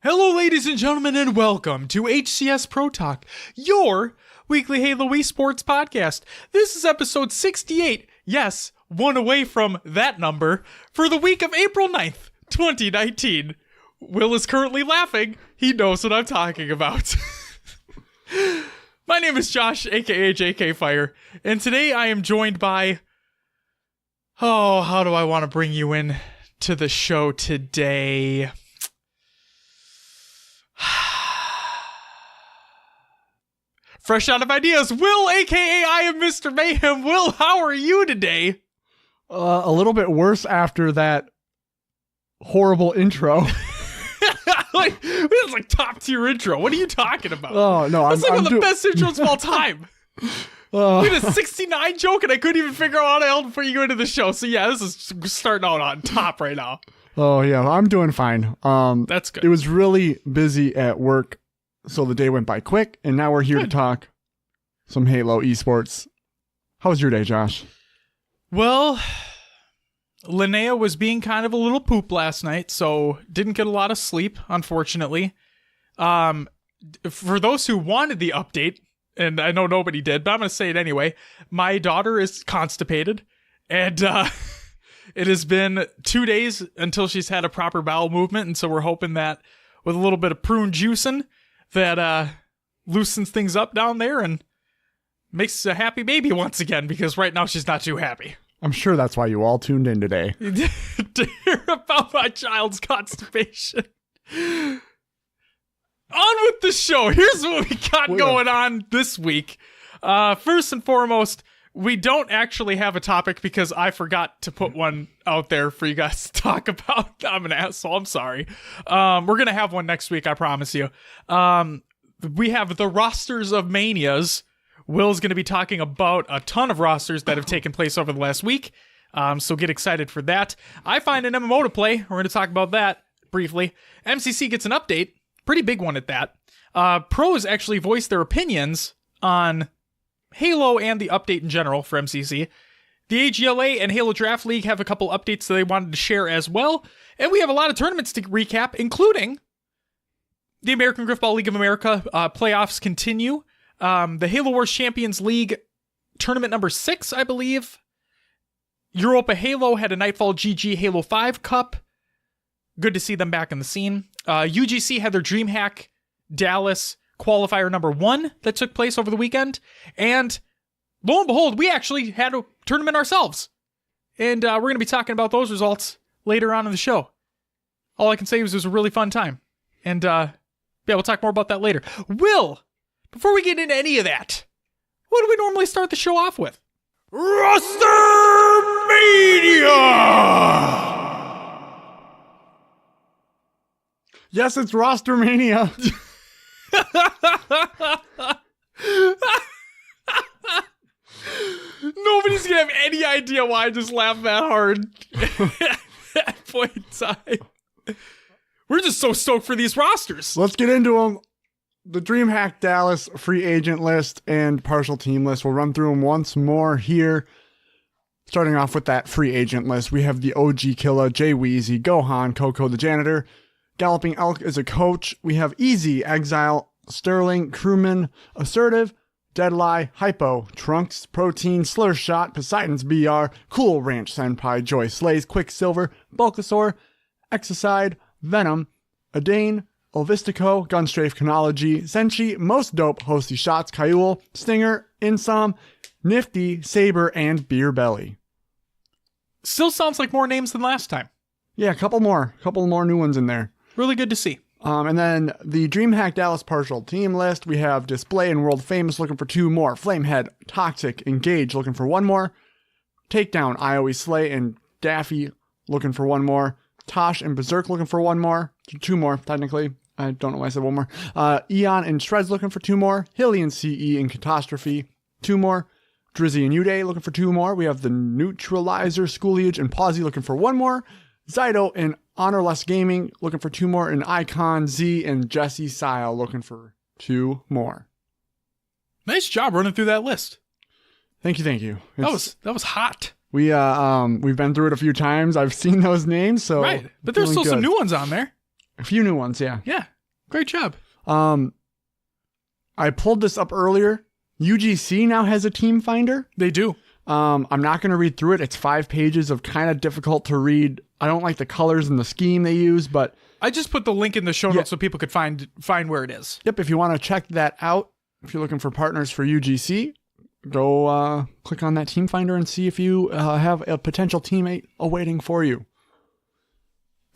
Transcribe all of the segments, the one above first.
Hello, ladies and gentlemen, and welcome to HCS Pro Talk, your weekly Halo esports podcast. This is episode 68. Yes, one away from that number for the week of April 9th, 2019. Will is currently laughing. He knows what I'm talking about. My name is Josh, aka JK Fire, and today I am joined by... Oh, how do I want to bring you in to the show today? Fresh out of ideas, Will, aka I am Mr. Mayhem. Will, how are you today? A little bit worse after that horrible intro. It's like top tier intro. What are you talking about? Oh no, that's like one of the best intros of all time. We had a 69 joke and I couldn't even figure out how to put you into the show. So yeah, this is starting out on top right now. Oh yeah, I'm doing fine. That's good. It was really busy at work, so the day went by quick, and now we're here to talk some Halo esports. How was your day, Josh? Well, Linnea was being kind of a little poop last night, so didn't get a lot of sleep, unfortunately. For those who wanted the update, and I know nobody did, but I'm going to say it anyway, my daughter is constipated, and it has been 2 days until she's had a proper bowel movement, and so we're hoping that with a little bit of prune juicing, that loosens things up down there and makes a happy baby once again, because right now she's not too happy. I'm sure that's why you all tuned in today. To hear about my child's constipation. On with the show. Here's what we got going on this week. First and foremost, we don't actually have a topic because I forgot to put one out there for you guys to talk about. I'm an asshole. I'm sorry. We're going to have one next week, I promise you. We have the rosters of Manias. Will's going to be talking about a ton of rosters that have taken place over the last week. So get excited for that. I find an MMO to play. We're going to talk about that briefly. MCC gets an update. Pretty big one at that. Pros actually voiced their opinions on Halo and the update in general for MCC. The AGLA and Halo Draft League have a couple updates that they wanted to share as well. And we have a lot of tournaments to recap, including the American Griffball League of America playoffs continue. The Halo Wars Champions League tournament number 6, I believe. Europa Halo had a Nightfall GG Halo 5 Cup. Good to see them back in the scene. UGC had their Dreamhack Dallas qualifier number 1 that took place over the weekend. And lo and behold, we actually had a tournament ourselves. And we're going to be talking about those results later on in the show. All I can say is it was a really fun time. And yeah, we'll talk more about that later. Will, before we get into any of that, what do we normally start the show off with? Roster Mania! Yes, it's Roster Mania. Nobody's gonna have any idea why I just laughed that hard at that point in time. We're just so stoked for these rosters. Let's get into them. The Dreamhack Dallas free agent list and partial team list. We'll run through them once more here. Starting off with that free agent list, we have the OG Killa, Jay Weezy, Gohan, Coco the Janitor, Galloping Elk is a coach. We have Easy, Exile, Sterling, Crewman, Assertive, Deadlie, Hypo, Trunks, Protein, Slur Shot, Poseidon's BR, Cool Ranch Senpai, Joy Slays, Quicksilver, Bulkasaur, Exocide, Venom, Adane, Olvistico, Gunstrafe Chronology, Senshi, Most Dope, Hosty Shots, Kyul, Stinger, Insom, Nifty, Saber, and Beer Belly. Still sounds like more names than last time. Yeah, a couple more new ones in there. Really good to see. And then the Dreamhack Dallas partial team list, we have Display and World Famous looking for 2 more. Flamehead, Toxic, Engage looking for 1 more. Takedown, IOE Slay and Daffy looking for 1 more. Tosh and Berserk looking for 1 more. 2 more, technically. I don't know why I said 1 more. Eon and Shreds looking for 2 more. Hilly and CE and Catastrophe, 2 more. Drizzy and Uday looking for 2 more. We have the Neutralizer, Schooliage, and Pawsey looking for 1 more. Zydo and Honorless Gaming looking for 2 more, and Icon, Z, and Jesse Sile looking for 2 more. Nice job running through that list. Thank you. That was hot. We've been through it a few times. I've seen those names, so right. But there's still some new ones on there. A few new ones, yeah. Yeah. Great job. I pulled this up earlier. UGC now has a team finder. They do. I'm not going to read through it. It's 5 pages of kind of difficult to read. I don't like the colors and the scheme they use, but I just put the link in the show notes so people could find where it is. Yep. If you want to check that out, if you're looking for partners for UGC, go click on that team finder and see if you have a potential teammate awaiting for you.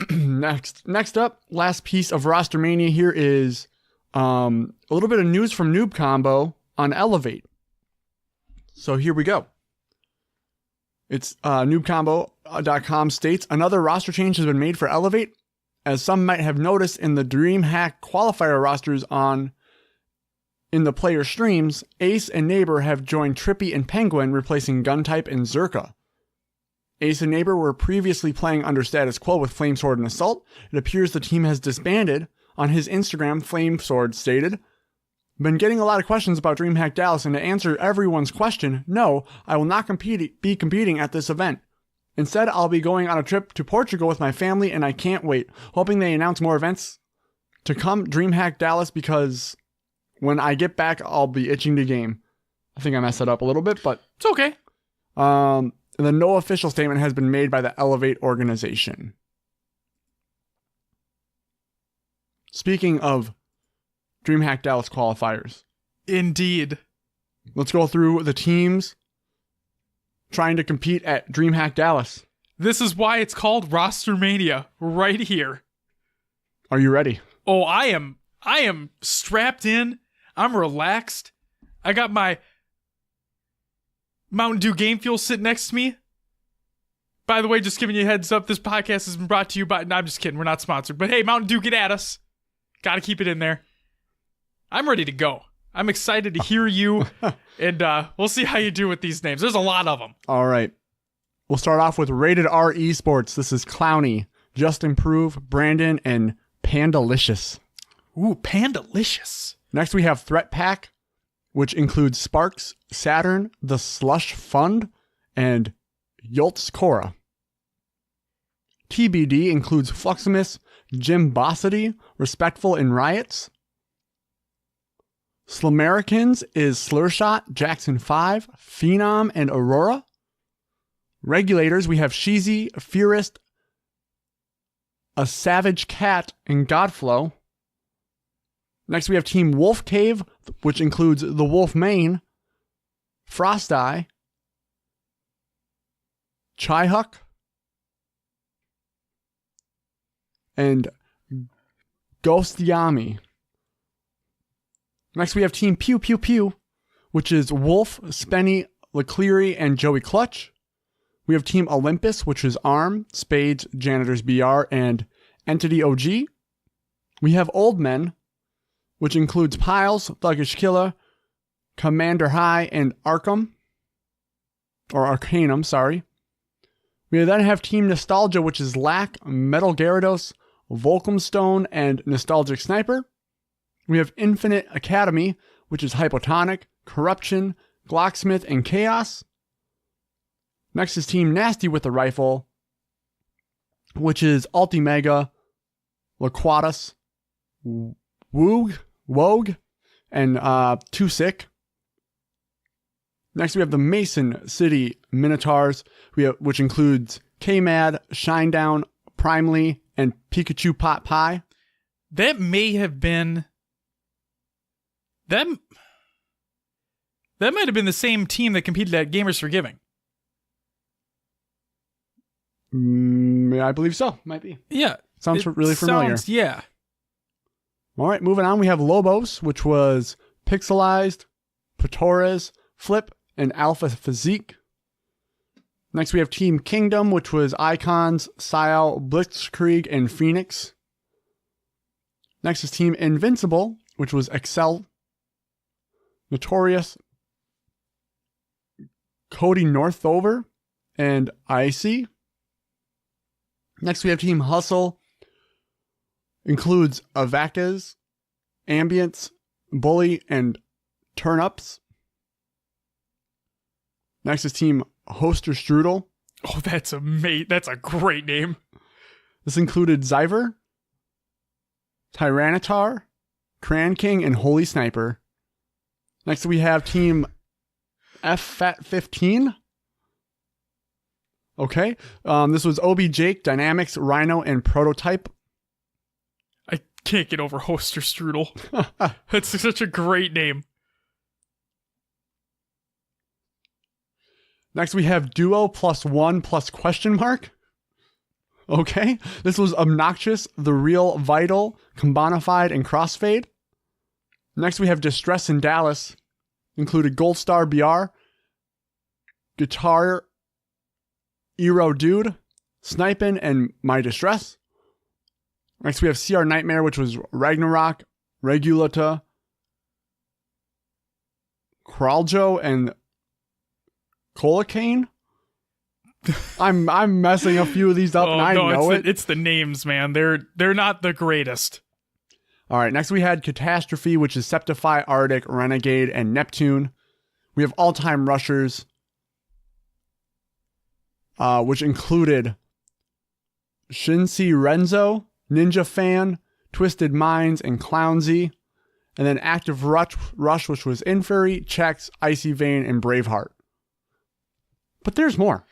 Next up, last piece of Roster Mania here is a little bit of news from Noob Combo on Elevate. So here we go. It's noobcombo.com states, another roster change has been made for Elevate. As some might have noticed in the Dreamhack Qualifier rosters in the player streams, Ace and Neighbor have joined Trippy and Penguin, replacing Guntype and Zerka. Ace and Neighbor were previously playing under status quo with Flamesword and Assault. It appears the team has disbanded. On his Instagram, Flamesword stated, "Been getting a lot of questions about Dreamhack Dallas, and to answer everyone's question, no, I will not be competing at this event. Instead, I'll be going on a trip to Portugal with my family, and I can't wait. Hoping they announce more events to come Dreamhack Dallas, because when I get back, I'll be itching to game." I think I messed it up a little bit, but it's okay. The no official statement has been made by the Elevate organization. Speaking of Dreamhack Dallas qualifiers. Indeed. Let's go through the teams trying to compete at Dreamhack Dallas. This is why it's called Roster Mania, right here. Are you ready? Oh, I am strapped in. I'm relaxed. I got my Mountain Dew Game Fuel sitting next to me. By the way, just giving you a heads up, this podcast has been brought to you by... No, I'm just kidding. We're not sponsored. But hey, Mountain Dew, get at us. Got to keep it in there. I'm ready to go. I'm excited to hear you. And we'll see how you do with these names. There's a lot of them. All right. We'll start off with Rated R Esports. This is Clowny, Just Improve, Brandon, and Pandalicious. Ooh, Pandalicious. Next, we have Threat Pack, which includes Sparks, Saturn, The Slush Fund, and Yoltz Cora. TBD includes Fluximus, Jim Bossity, Respectful in Riots. Slamericans is Slurshot, Jackson 5, Phenom, and Aurora. Regulators, we have Sheezy, Furist, A Savage Cat, and Godflow. Next, we have Team Wolf Cave, which includes the Wolf Mane, Frost Eye, Chaihuck, and Ghost Yami. Next, we have Team Pew Pew Pew, which is Wolf, Spenny, LeCleary, and Joey Clutch. We have Team Olympus, which is Arm, Spades, Janitors BR, and Entity OG. We have Old Men, which includes Piles, Thuggish Killer, Commander High, and Arcanum. We then have Team Nostalgia, which is Lack, Metal Gyarados, Volcomstone, and Nostalgic Sniper. We have Infinite Academy, which is Hypotonic, Corruption, Glocksmith, and Chaos. Next is Team Nasty with the Rifle, which is Ultimega, Laquatus, Wogue, and Too Sick. Next we have the Mason City Minotaurs, which includes K-Mad, Shinedown, Primely, and Pikachu Pot Pie. That may have been... That might have been the same team that competed at Gamers for Giving. I believe so. Might be. Yeah. Sounds really familiar. Yeah. All right, moving on. We have Lobos, which was Pixelized, Patores, Flip, and Alpha Physique. Next, we have Team Kingdom, which was Icons, Sial, Blitzkrieg, and Phoenix. Next is Team Invincible, which was Excel, Notorious, Cody Northover, and Icy. Next, we have Team Hustle. Includes Avacas, Ambience, Bully, and Turnups. Next is Team Hoster Strudel. Oh, that's a great name. This included Zyver, Tyranitar, Cran King, and Holy Sniper. Next, we have Team FFAT15. Okay. This was Obi Jake, Dynamics, Rhino, and Prototype. I can't get over Hoster Strudel. That's such a great name. Next, we have Duo +1 plus question mark. Okay. This was Obnoxious, The Real Vital, Combonified, and Crossfade. Next, we have Distress in Dallas. Included Gold Star BR, Guitar Eero Dude, Snipin', and My Distress. Next, we have CR Nightmare, which was Ragnarok, Regulata, Kraljo, and Colacane. I'm messing a few of these up, and I know it. It's the names, man. They're not the greatest. All right, next we had Catastrophe, which is Septify, Arctic, Renegade, and Neptune. We have All-Time Rushers, which included Shinsi Renzo, Ninja Fan, Twisted Minds, and Clownsy. And then Active Rush, which was Inferi, Chex, Icy Vein, and Braveheart. But there's more.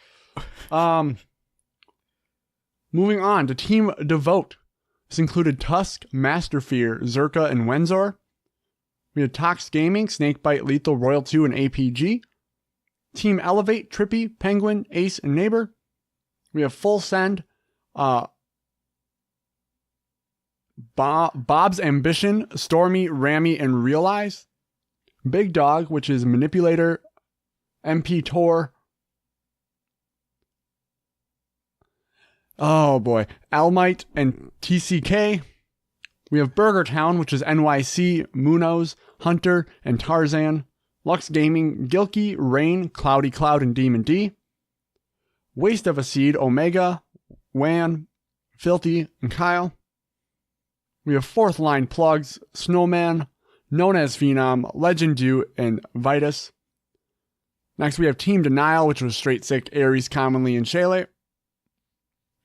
Moving on to Team Devote. This included Tusk, Master Fear, Zerka, and Wenzor. We had Tox Gaming, Snakebite, Lethal, Royal 2, and APG. Team Elevate, Trippy, Penguin, Ace, and Neighbor. We have Full Send, Bob's Ambition, Stormy, Rammy, and Realize. Big Dog, which is Manipulator, MP Tor. Oh boy. Almite and TCK. We have Burger Town, which is NYC, Munoz, Hunter, and Tarzan. Lux Gaming, Gilkey, Rain, Cloudy Cloud, and Demon D. Waste of a Seed, Omega, Wan, Filthy, and Kyle. We have Fourth Line Plugs, Snowman, Known as Phenom, Legend Dew, and Vitus. Next we have Team Denial, which was Straight Sick, Ares, Commonly, and Shayla.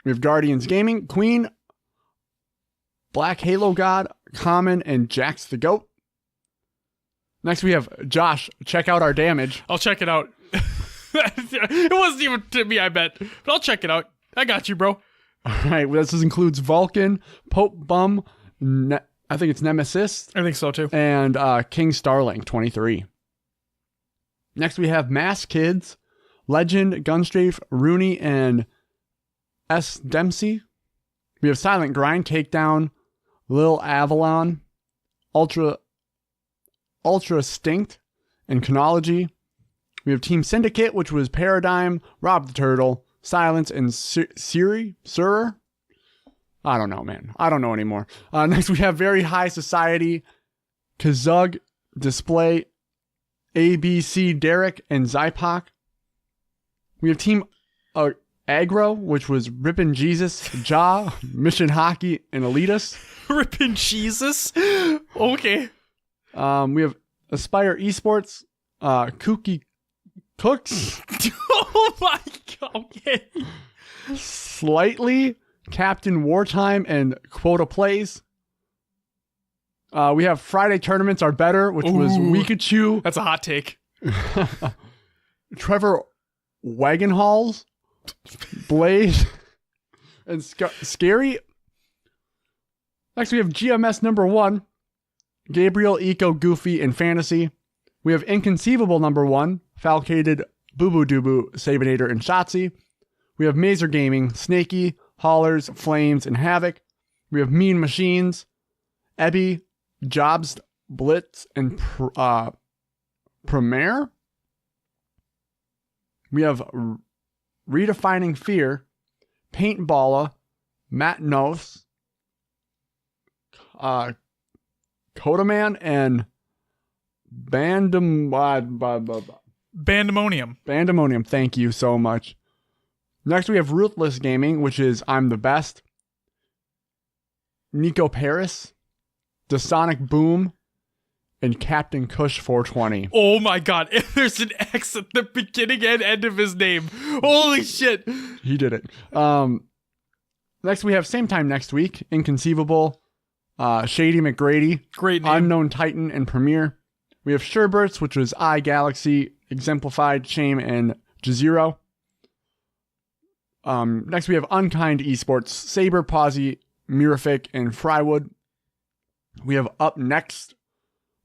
We have Guardians Gaming, Queen, Black Halo God, Common, and Jax the Goat. Next we have Josh, check out our damage. I'll check it out. It wasn't even to me, I bet. But I'll check it out. I got you, bro. Alright, well, this includes Vulcan, Pope Bum, I think it's Nemesis. I think so too. And King Starling, 23. Next we have Mass Kids, Legend, Gunstrafe, Rooney, and S. Dempsey. We have Silent Grind, Takedown, Lil Avalon, Ultra Stinct, and Chronology. We have Team Syndicate, which was Paradigm, Rob the Turtle, Silence, and Siri? Surer? I don't know, man. I don't know anymore. Next, we have Very High Society, Kazug, Display, ABC, Derek, and Zypok. We have Team Aggro, which was Rippin' Jesus, Ja, Mission Hockey, and Elitus. Rippin' Jesus? Okay. We have Aspire Esports, Kooky Cooks. Oh my god, okay. Slightly, Captain Wartime, and Quota Plays. We have Friday Tournaments Are Better, which was Weekachu. That's a hot take. Trevor Wagonhalls, Blaze, and Scary. Next, we have GMS number 1, Gabriel, Eco, Goofy, and Fantasy. We have Inconceivable number 1, Falcated, Boo Boo Doo Sabinator, and Shotzi. We have Mazer Gaming, Snaky, Haulers, Flames, and Havoc. We have Mean Machines, Ebby, Jobs, Blitz, and Premier. We have Redefining Fear, Paintballa, Matt Nos, Kodaman, and Bandemonium. Thank you so much. Next, we have Ruthless Gaming, which is I'm the Best, Nico Paris, Dasonic Boom, and Captain Kush 420. Oh my god, there's an X at the beginning and end of his name. Holy shit. He did it. Next, we have Same Time Next Week, Inconceivable, Shady McGrady, Great name. Unknown Titan, and Premier. We have Sherberts, which was iGalaxy, Exemplified, Shame, and Jazero. Next, we have Unkind Esports, Saber, Pawsey, Murific, and Frywood. We have Up Next,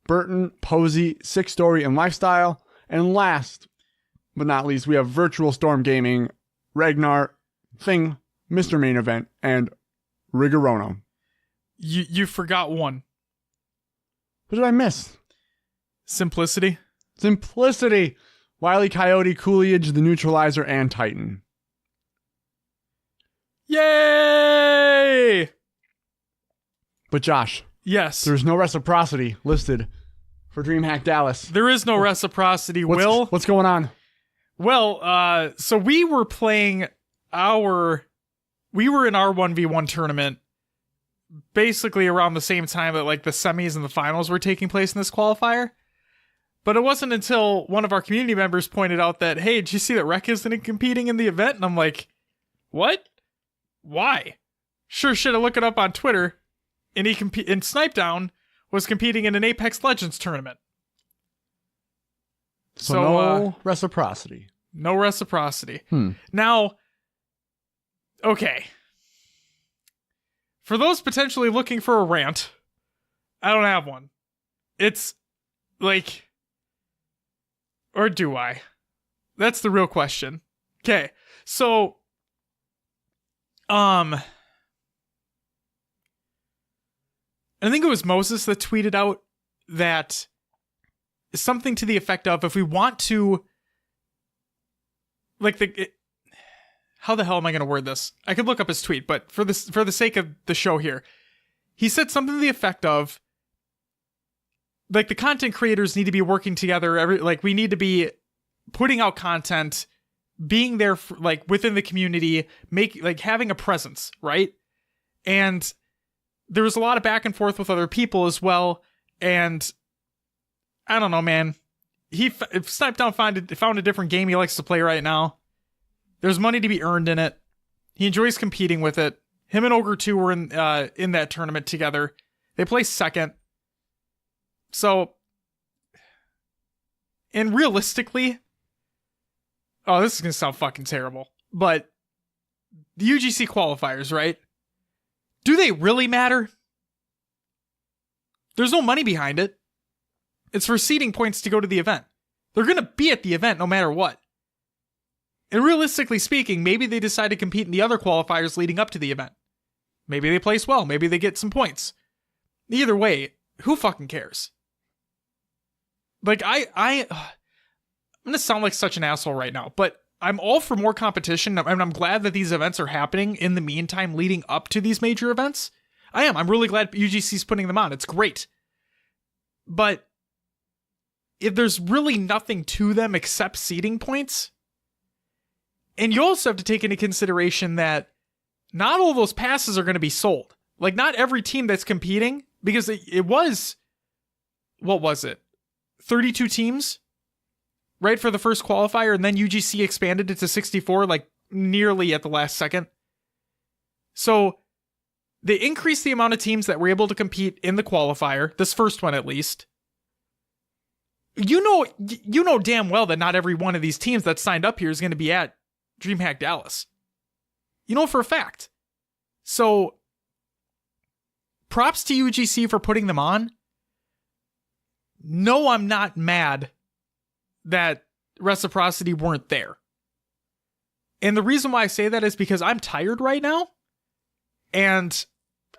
Burton, Posey, Six Story, and Lifestyle. And last but not least, we have Virtual Storm Gaming, Ragnar, Thing, Mr. Main Event, and Rigorono. You forgot one. What did I miss? Simplicity. Wile E. Coyote, Coolidge, The Neutralizer, and Titan. Yay! But Josh, yes, there's no reciprocity listed for DreamHack Dallas. There is no reciprocity, Will. What's going on? Well, so we were in our 1v1 tournament basically around the same time that like the semis and the finals were taking place in this qualifier. But it wasn't until one of our community members pointed out that, hey, did you see that Rec isn't competing in the event? And I'm like, what? Why? Sure should have looked it up on Twitter. And and Snipedown was competing in an Apex Legends tournament. So no reciprocity. No reciprocity. Now, okay. For those potentially looking for a rant, I don't have one. It's like, or do I? That's the real question. Okay, so, I think it was Moses that tweeted out that something to the effect of, if we want to, like how the hell am I going to word this? I could look up his tweet, but for the sake of the show here, he said something to the effect of, like, the content creators need to be working together. We need to be putting out content, being there for, like, within the community, having a presence, right? And there was a lot of back and forth with other people as well, and I don't know, man. If Snipedown found a different game he likes to play right now. There's money to be earned in it. He enjoys competing with it. Him and Ogre 2 were in that tournament together. They placed second. So, and realistically, oh, this is gonna sound fucking terrible, but the UGC qualifiers, right? Do they really matter? There's no money behind it. It's for seeding points to go to the event. They're going to be at the event no matter what. And realistically speaking, maybe they decide to compete in the other qualifiers leading up to the event. Maybe they place well. Maybe they get some points. Either way, who fucking cares? Like, I'm going to sound like such an asshole right now, but I'm all for more competition, and I'm glad that these events are happening in the meantime leading up to these major events. I am. I'm really glad UGC's putting them on. It's great. But if there's really nothing to them except seeding points, and you also have to take into consideration that not all those passes are going to be sold. Like, not every team that's competing, because it was, what was it? 32 teams, right, for the first qualifier, and then UGC expanded it to 64, like, nearly at the last second. So they increased the amount of teams that were able to compete in the qualifier, this first one at least. You know damn well that not every one of these teams that signed up here is going to be at DreamHack Dallas. You know for a fact. So, props to UGC for putting them on. No, I'm not mad that reciprocity weren't there. And the reason why I say that is because I'm tired right now, and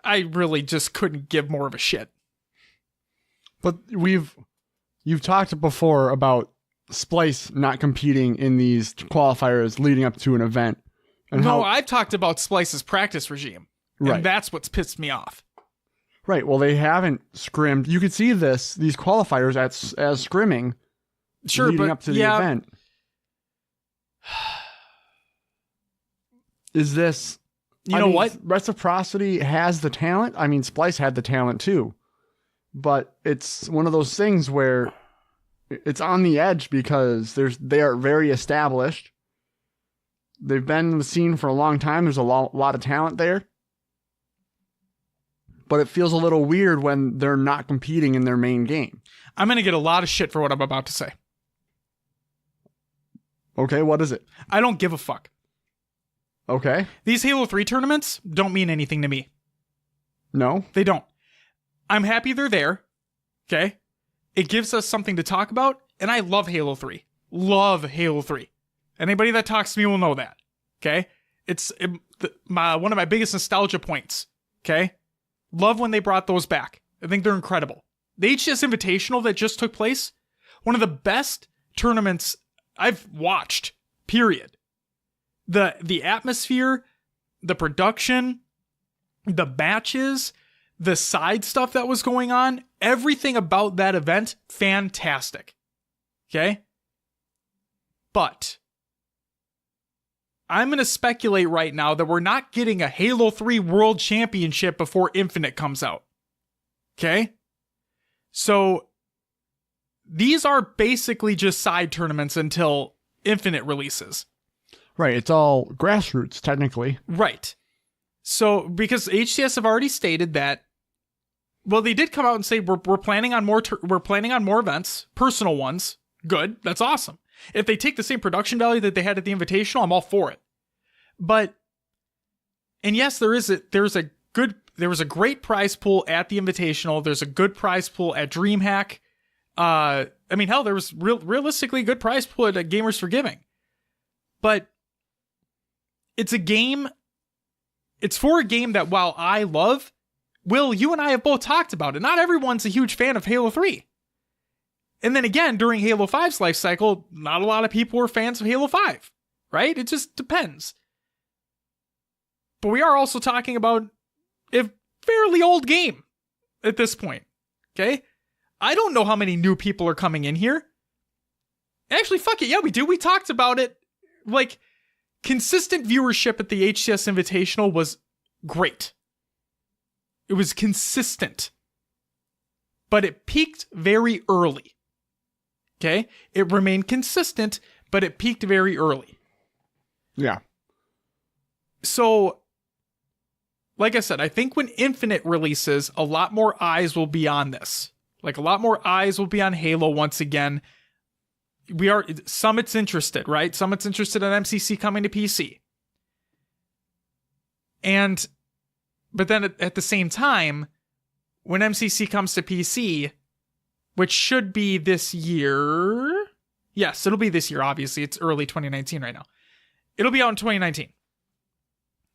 I really just couldn't give more of a shit. But you've talked before about Splice not competing in these qualifiers leading up to an event. And I've talked about Splice's practice regime. And right. That's what's pissed me off. Right. Well, they haven't scrimmed. You could see these qualifiers as scrimming leading up to the event. Is this... You know what? Reciprocity has the talent. I mean, Splice had the talent too. But it's one of those things where it's on the edge because they are very established. They've been in the scene for a long time. There's a lot of talent there. but it feels a little weird when they're not competing in their main game. I'm going to get a lot of shit for what I'm about to say. Okay, what is it? I don't give a fuck. Okay. These Halo 3 tournaments don't mean anything to me. No? They don't. I'm happy they're there. Okay? It gives us something to talk about, and I love Halo 3. Love Halo 3. Anybody that talks to me will know that. Okay? It's one of my biggest nostalgia points. Okay? Love when they brought those back. I think they're incredible. The HCS Invitational that just took place, one of the best tournaments I've watched, period. The atmosphere, the production, the matches, the side stuff that was going on, everything about that event, fantastic. Okay? But I'm going to speculate right now that we're not getting a Halo 3 World Championship before Infinite comes out. Okay? So these are basically just side tournaments until Infinite releases. Right, it's all grassroots, technically. Right. So, because HCS have already stated that, well, they did come out and say we're planning on more events, personal ones. Good, that's awesome. If they take the same production value that they had at the Invitational, I'm all for it. But, and yes, there was a great prize pool at the Invitational. There's a good prize pool at DreamHack. I mean, hell, there was realistically a good prize pool at Gamers for Giving. But it's for a game that while I love, Will, you and I have both talked about it. Not everyone's a huge fan of Halo 3. And then again, during Halo 5's life cycle, not a lot of people were fans of Halo 5, right? It just depends. But we are also talking about a fairly old game at this point, okay? I don't know how many new people are coming in here. Actually, fuck it, yeah, we do. We talked about it. Like, consistent viewership at the HCS Invitational was great. It was consistent. But it peaked very early. Okay? It remained consistent, but it peaked very early. Yeah. So, like I said, I think when Infinite releases, a lot more eyes will be on this. Like, a lot more eyes will be on Halo once again. Summit's interested, right? Summit's interested in MCC coming to PC. But then at the same time, when MCC comes to PC, which should be this year. Yes, it'll be this year, obviously. It's early 2019 right now. It'll be out in 2019.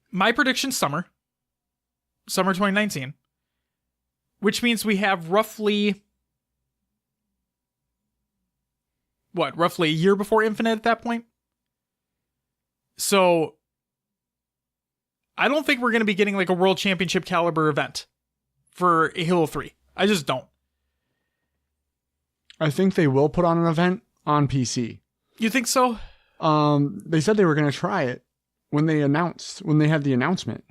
My prediction, summer 2019, which means we have roughly a year before Infinite at that point? So, I don't think we're going to be getting like a World Championship caliber event for Halo 3. I just don't. I think they will put on an event on PC. You think so? They said they were going to try it when they had the announcement.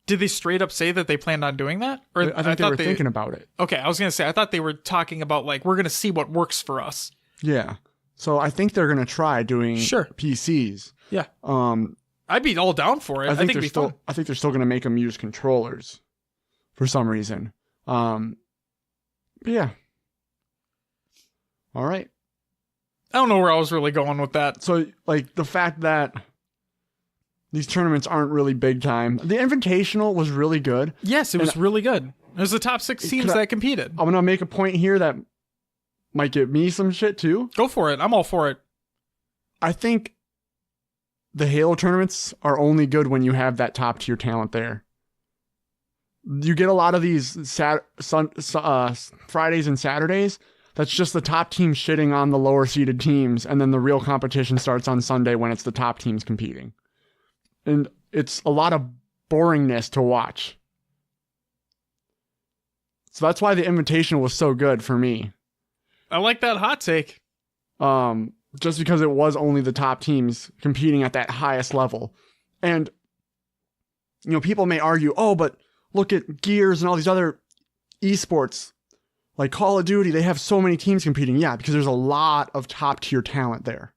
Did they straight up say that they planned on doing that? Or I think they were thinking about it. Okay, I was going to say, I thought they were talking about like, we're going to see what works for us. Yeah. So I think they're going to try doing PCs. Yeah. I'd be all down for it. I think it'd be fun. I think they're still going to make them use controllers for some reason. Yeah. All right. I don't know where I was really going with that. So, like, the fact that these tournaments aren't really big time. The Invitational was really good. Yes, it was really good. It was the top 6 teams that competed. I'm going to make a point here that might get me some shit, too. Go for it. I'm all for it. I think the Halo tournaments are only good when you have that top-tier talent there. You get a lot of these Fridays and Saturdays. That's just the top team shitting on the lower seeded teams, and then the real competition starts on Sunday when it's the top teams competing. And it's a lot of boringness to watch. So that's why the Invitational was so good for me. I like that hot take. Just because it was only the top teams competing at that highest level. And, you know, people may argue, oh, but look at Gears and all these other esports. Like Call of Duty, they have so many teams competing. Yeah, because there's a lot of top tier talent there.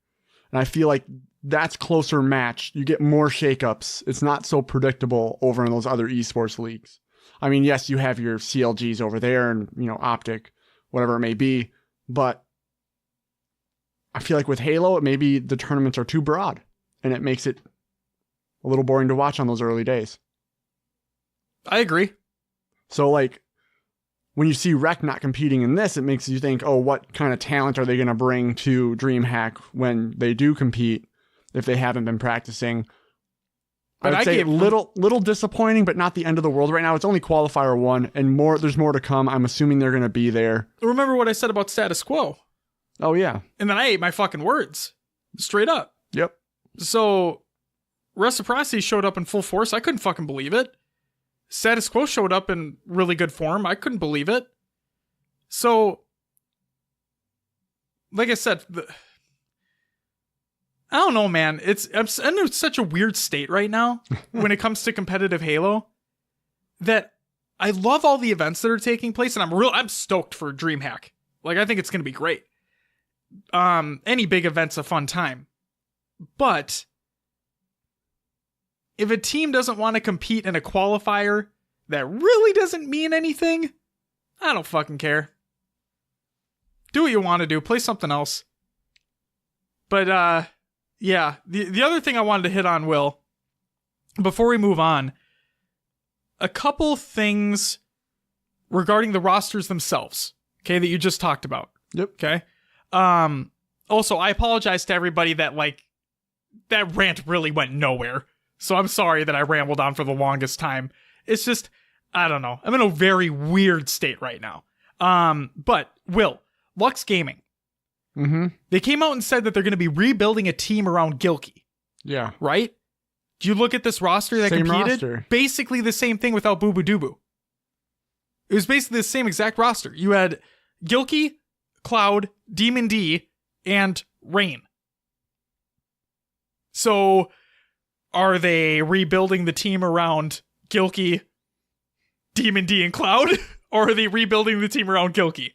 And I feel like that's closer matched. You get more shakeups. It's not so predictable over in those other esports leagues. I mean, yes, you have your CLGs over there and, Optic, whatever it may be, but I feel like with Halo, maybe the tournaments are too broad and it makes it a little boring to watch on those early days. I agree. So like when you see Rec not competing in this, it makes you think, oh, what kind of talent are they going to bring to DreamHack when they do compete if they haven't been practicing? But I'd say little disappointing, but not the end of the world right now. It's only qualifier 1 and there's more to come. I'm assuming they're going to be there. Remember what I said about status quo? Oh, yeah. And then I ate my fucking words. Straight up. Yep. So Reciprocity showed up in full force. I couldn't fucking believe it. Status quo showed up in really good form. I couldn't believe it. So, like I said, I don't know, man. I'm in such a weird state right now when it comes to competitive Halo that I love all the events that are taking place, and I'm stoked for DreamHack. Like, I think it's gonna be great. Any big event's a fun time, but if a team doesn't want to compete in a qualifier that really doesn't mean anything, I don't fucking care. Do what you want to do. Play something else. But, yeah. The other thing I wanted to hit on, Will, before we move on, a couple things regarding the rosters themselves, okay, that you just talked about. Yep. Okay. Also, I apologize to everybody that, that rant really went nowhere. So I'm sorry that I rambled on for the longest time. It's just, I don't know. I'm in a very weird state right now. But, Will, Lux Gaming. Mm-hmm. They came out and said that they're going to be rebuilding a team around Gilkey. Yeah. Right? Do you look at this roster that same competed? Roster. Basically the same thing without Boo Boo Doo. It was basically the same exact roster. You had Gilkey, Cloud, Demon D, and Rain. So, are they rebuilding the team around Gilkey, Demon D, and Cloud? Or are they rebuilding the team around Gilkey?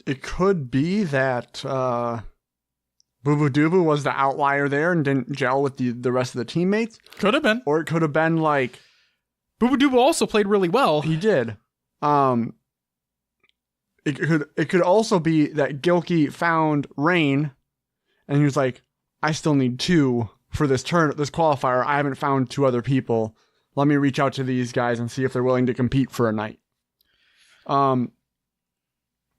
It could be that Boo Boo Doo was the outlier there and didn't gel with the rest of the teammates. Could have been. Or it could have been like... Boo Boo Doo also played really well. He did. It could also be that Gilkey found Rain and he was like, I still need 2 for this qualifier. I haven't found 2 other people. Let me reach out to these guys and see if they're willing to compete for a night.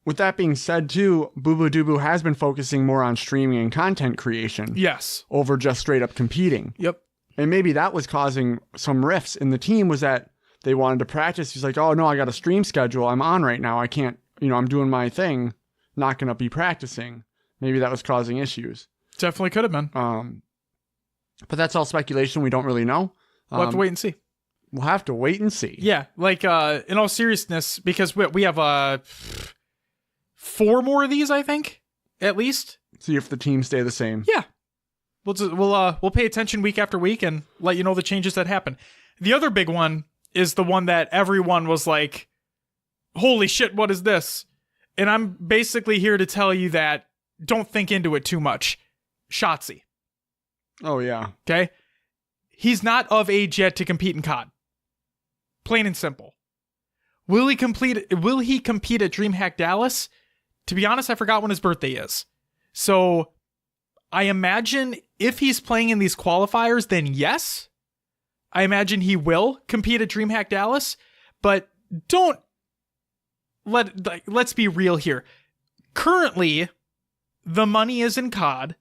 With that being said, too, Boo Boo Doo has been focusing more on streaming and content creation. Yes. Over just straight up competing. Yep. And maybe that was causing some rifts in the team, was that they wanted to practice. He's like, oh no, I got a stream schedule. I'm on right now. I can't, I'm doing my thing. Not going to be practicing. Maybe that was causing issues. Definitely could have been. But that's all speculation. We don't really know. We'll have to wait and see. We'll have to wait and see. Yeah. Like, in all seriousness, because we have 4 more of these, I think, at least. See if the teams stay the same. Yeah. We'll pay attention week after week and let you know the changes that happen. The other big one is the one that everyone was like, holy shit, what is this? And I'm basically here to tell you that don't think into it too much. Shotzzy. Oh, yeah. Okay? He's not of age yet to compete in COD. Plain and simple. Will he compete at DreamHack Dallas? To be honest, I forgot when his birthday is. So, I imagine if he's playing in these qualifiers, then yes. I imagine he will compete at DreamHack Dallas. But let's be real here. Currently, the money is in COD.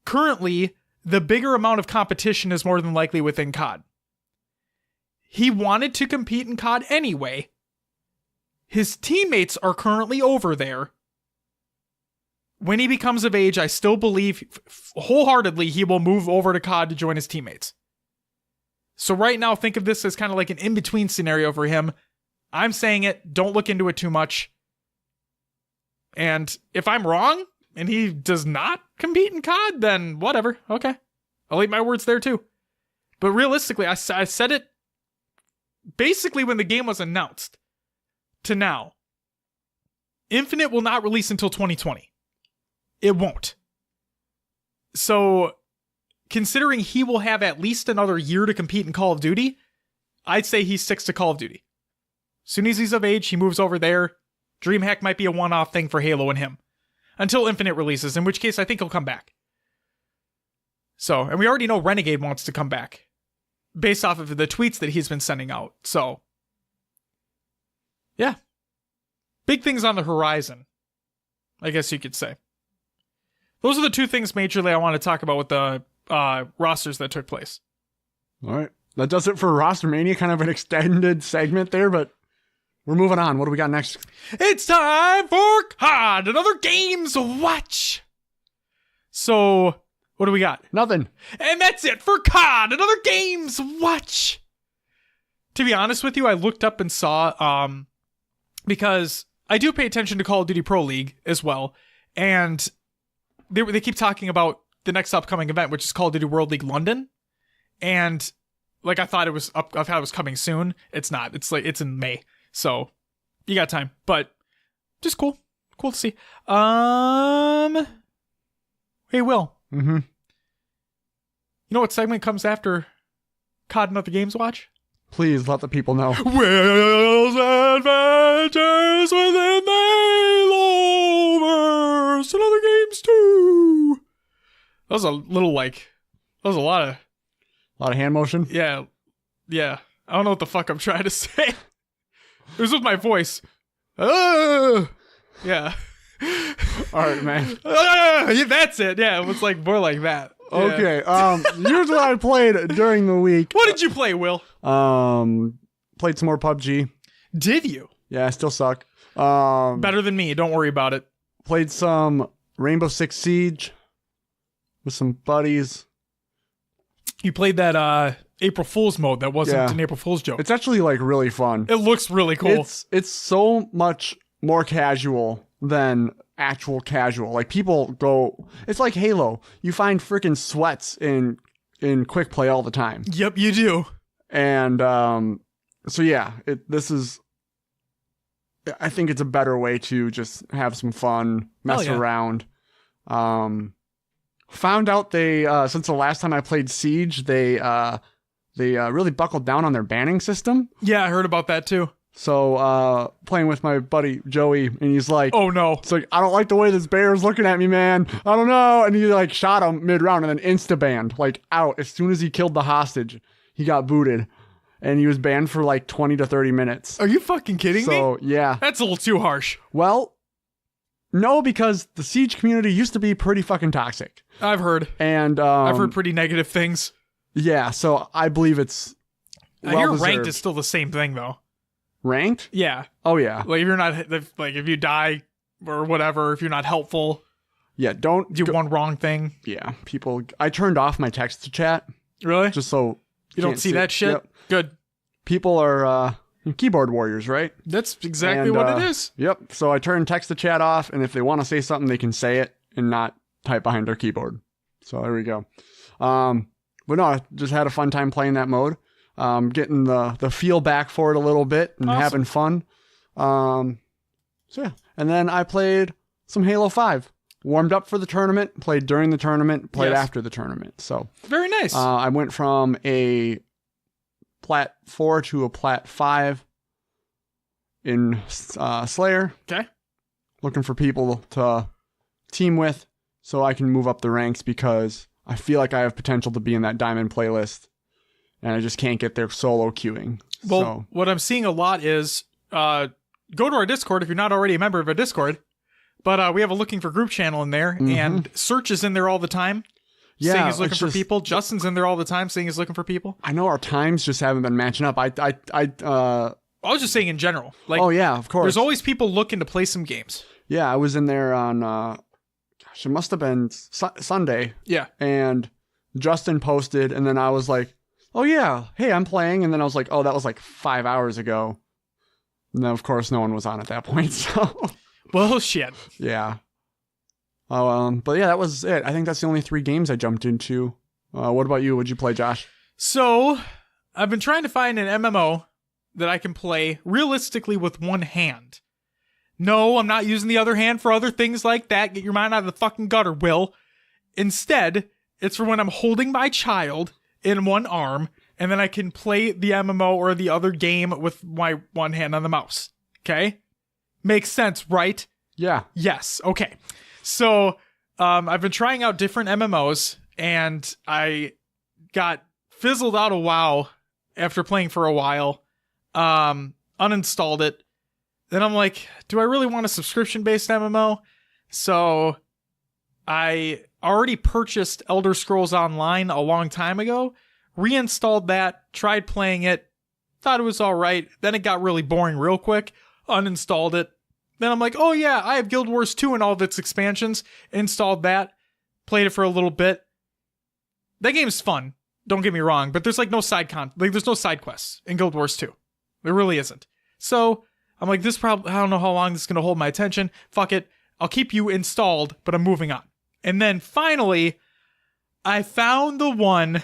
Currently, the bigger amount of competition is more than likely within COD. He wanted to compete in COD anyway. His teammates are currently over there. When he becomes of age, I still believe wholeheartedly he will move over to COD to join his teammates. So right now, think of this as kind of like an in-between scenario for him. I'm saying it. Don't look into it too much. And if I'm wrong and he does not compete in COD, then whatever. Okay. I'll eat my words there too. But realistically, I said it basically when the game was announced to now. Infinite will not release until 2020. It won't. So, considering he will have at least another year to compete in Call of Duty, I'd say he sticks to Call of Duty. Soon as he's of age, he moves over there. Dreamhack might be a one-off thing for Halo and him. Until Infinite releases, in which case I think he'll come back. So, and we already know Renegade wants to come back. Based off of the tweets that he's been sending out. So, yeah. Big things on the horizon, I guess you could say. Those are the two things majorly I want to talk about with the rosters that took place. All right. That does it for Roster Mania. Kind of an extended segment there, but we're moving on. What do we got next? It's time for COD, another games watch. So, what do we got? Nothing. And that's it for COD, another games watch. To be honest with you, I looked up and saw, because I do pay attention to Call of Duty Pro League as well, and they keep talking about the next upcoming event, which is Call of Duty World League London, and like I thought it was coming soon. It's not. It's in May, so you got time, but just cool to see. Hey Will. Mm-hmm. You know what segment comes after COD Another Games Watch? Please let the people know. Will's Adventures Within the Haloverse and Other Games Too. That was a lot of hand motion. Yeah. I don't know what the fuck I'm trying to say. It was with my voice. Yeah. All right, man. That's it. Yeah, it was like more like that. Yeah. Okay. Here's what I played during the week. What did you play, Will? Played some more PUBG. Did you? Yeah, I still suck. Better than me. Don't worry about it. Played some Rainbow Six Siege with some buddies. You played that April Fool's mode that wasn't an April Fool's joke. It's actually like really fun. It looks really cool. It's so much more casual than actual casual. Like people go, it's like Halo. You find freaking sweats in quick play all the time. Yep, you do. And so yeah, I think it's a better way to just have some fun, mess around. Found out they since the last time I played Siege, they really buckled down on their banning system. Yeah, I heard about that too. So playing with my buddy Joey, and he's like, "Oh no!" It's like, I don't like the way this bear's looking at me, man. I don't know. And he like shot him mid round and then insta banned, like out as soon as he killed the hostage. He got booted, and he was banned for like 20 to 30 minutes. Are you fucking kidding me? So yeah, that's a little too harsh. Well, no, because the Siege community used to be pretty fucking toxic. I've heard, and I've heard pretty negative things. Yeah, so I believe it's. I hear ranked is still the same thing though. Ranked? Yeah. Oh yeah. Like if you're not if you die or whatever, if you're not helpful. Yeah, don't do one wrong thing. Yeah, people. I turned off my text to chat. Really? Just so you don't see that shit. Yep. Good. People are keyboard warriors, right? That's exactly what it is. Yep. So I turned text to chat off, and if they want to say something, they can say it and not type behind their keyboard. So there we go. But no, I just had a fun time playing that mode. Getting the feel back for it a little bit and having fun. So yeah. And then I played some Halo 5. Warmed up for the tournament, played during the tournament, played after the tournament. So very nice. I went from a Plat 4 to a Plat 5 in Slayer. Okay. Looking for people to team with so I can move up the ranks because I feel like I have potential to be in that diamond playlist. And I just can't get there solo queuing. Well, what I'm seeing a lot is go to our Discord if you're not already a member of our Discord. But we have a looking for group channel in there, and Search is in there all the time, saying he's looking for people. Justin's in there all the time, saying he's looking for people. I know our times just haven't been matching up. I was just saying in general. Like, oh yeah, of course. There's always people looking to play some games. Yeah, I was in there on, gosh, it must have been Sunday. Yeah. And Justin posted, and then I was like, oh yeah, hey, I'm playing. And then I was like, oh, that was like 5 hours ago. And then, of course, no one was on at that point, so... Well, shit. Yeah. But yeah, that was it. I think that's the only 3 games I jumped into. What about you? What'd you play, Josh? So, I've been trying to find an MMO that I can play realistically with one hand. No, I'm not using the other hand for other things like that. Get your mind out of the fucking gutter, Will. Instead, it's for when I'm holding my child in one arm and then I can play the MMO or the other game with my one hand on the mouse. Okay? Makes sense, right? Yeah. Yes. Okay. So I've been trying out different MMOs, and I got fizzled out of WoW after playing for a while. Uninstalled it. Then I'm like, do I really want a subscription-based MMO? So I already purchased Elder Scrolls Online a long time ago, reinstalled that, tried playing it, thought it was all right. Then it got really boring real quick, uninstalled it. Then I'm like, oh yeah, I have Guild Wars 2 and all of its expansions. Installed that, played it for a little bit. That game's fun, don't get me wrong, but there's like no there's no side quests in Guild Wars 2. There really isn't. So I'm like, I don't know how long this is going to hold my attention. Fuck it. I'll keep you installed, but I'm moving on. And then finally, I found the one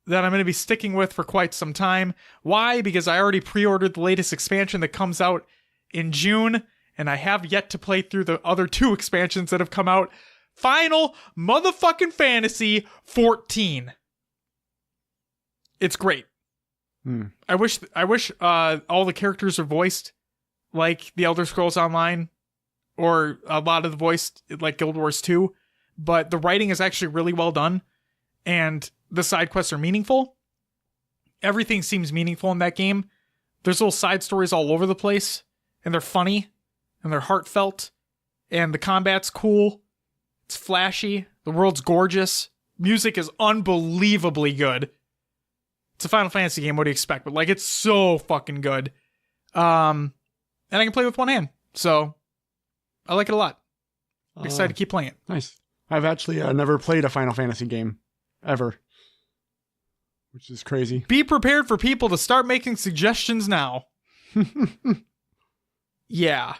that I'm going to be sticking with for quite some time. Why? Because I already pre-ordered the latest expansion that comes out in June, and I have yet to play through the other 2 expansions that have come out. Final motherfucking Fantasy 14. It's great. I wish all the characters are voiced like the Elder Scrolls Online, or a lot of the voiced like Guild Wars 2, but the writing is actually really well done, and the side quests are meaningful. Everything seems meaningful in that game. There's little side stories all over the place, and they're funny, and they're heartfelt, and the combat's cool. It's flashy. The world's gorgeous. Music is unbelievably good. It's a Final Fantasy game. What do you expect? But like, it's so fucking good. And I can play with one hand, so I like it a lot. I'm excited to keep playing it. Nice. I've actually never played a Final Fantasy game ever, which is crazy. Be prepared for people to start making suggestions now. Yeah.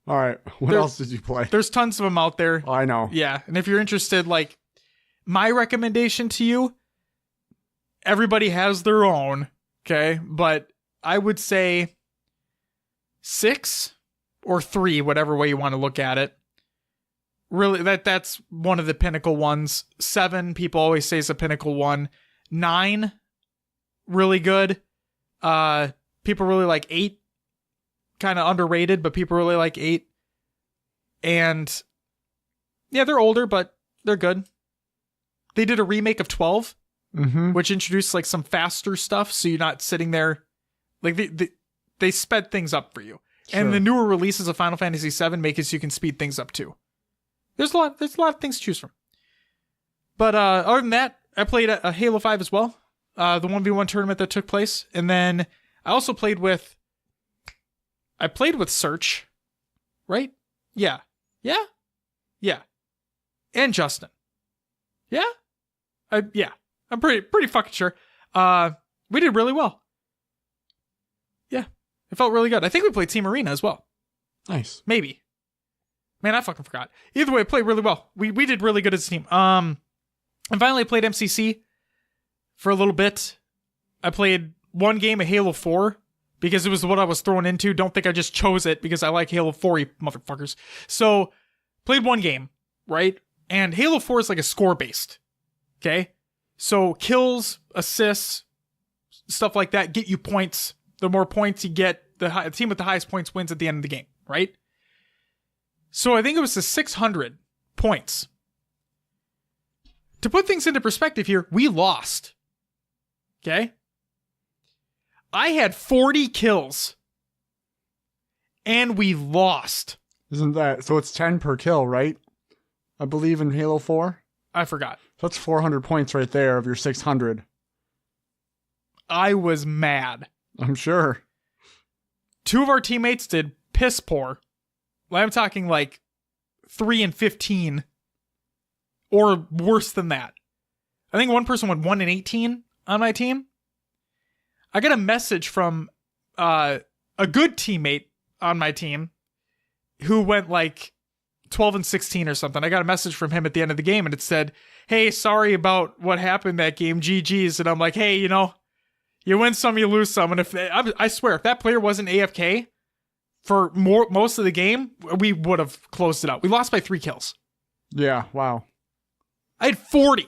All right. What else did you play? There's tons of them out there. Oh, I know. Yeah. And if you're interested, like, my recommendation to you, everybody has their own, okay? But I would say 6 or 3, whatever way you want to look at it. Really, that's one of the pinnacle ones. 7, people always say is a pinnacle one. 9, really good. People really like 8. Kind of underrated, but people really like 8. And yeah, they're older, but they're good. They did a remake of 12, which introduced like some faster stuff, so you're not sitting there. Like they sped things up for you. Sure. And the newer releases of Final Fantasy VII make it so you can speed things up too. There's a lot of things to choose from. But other than that, I played a Halo 5 as well. The 1v1 tournament that took place. And then I also played with Search, right? Yeah. And Justin. Yeah? I'm pretty fucking sure. We did really well. Yeah. It felt really good. I think we played Team Arena as well. Nice. Maybe. Man, I fucking forgot. Either way, it played really well. We did really good as a team. And finally I played MCC for a little bit. I played one game of Halo 4 because it was what I was thrown into. Don't think I just chose it because I like Halo 4, you motherfuckers. So, played one game, right? And Halo 4 is like a score-based. Okay? So, kills, assists, stuff like that get you points. The more points you get, the team with the highest points wins at the end of the game, right? So I think it was the 600 points. To put things into perspective here, we lost. Okay? I had 40 kills. And we lost. Isn't that... So it's 10 per kill, right? I believe in Halo 4. I forgot. So that's 400 points right there of your 600. I was mad. I'm sure. 2 of our teammates did piss poor. I'm talking like 3 and 15. Or worse than that. I think one person went 1 and 18 on my team. I got a message from a good teammate on my team who went like 12 and 16 or something. I got a message from him at the end of the game and it said, "Hey, sorry about what happened that game. GG's." And I'm like, "Hey, you know, you win some, you lose some." And if I swear, if that player wasn't AFK for most of the game, we would have closed it out. We lost by 3 kills. Yeah, wow. I had 40.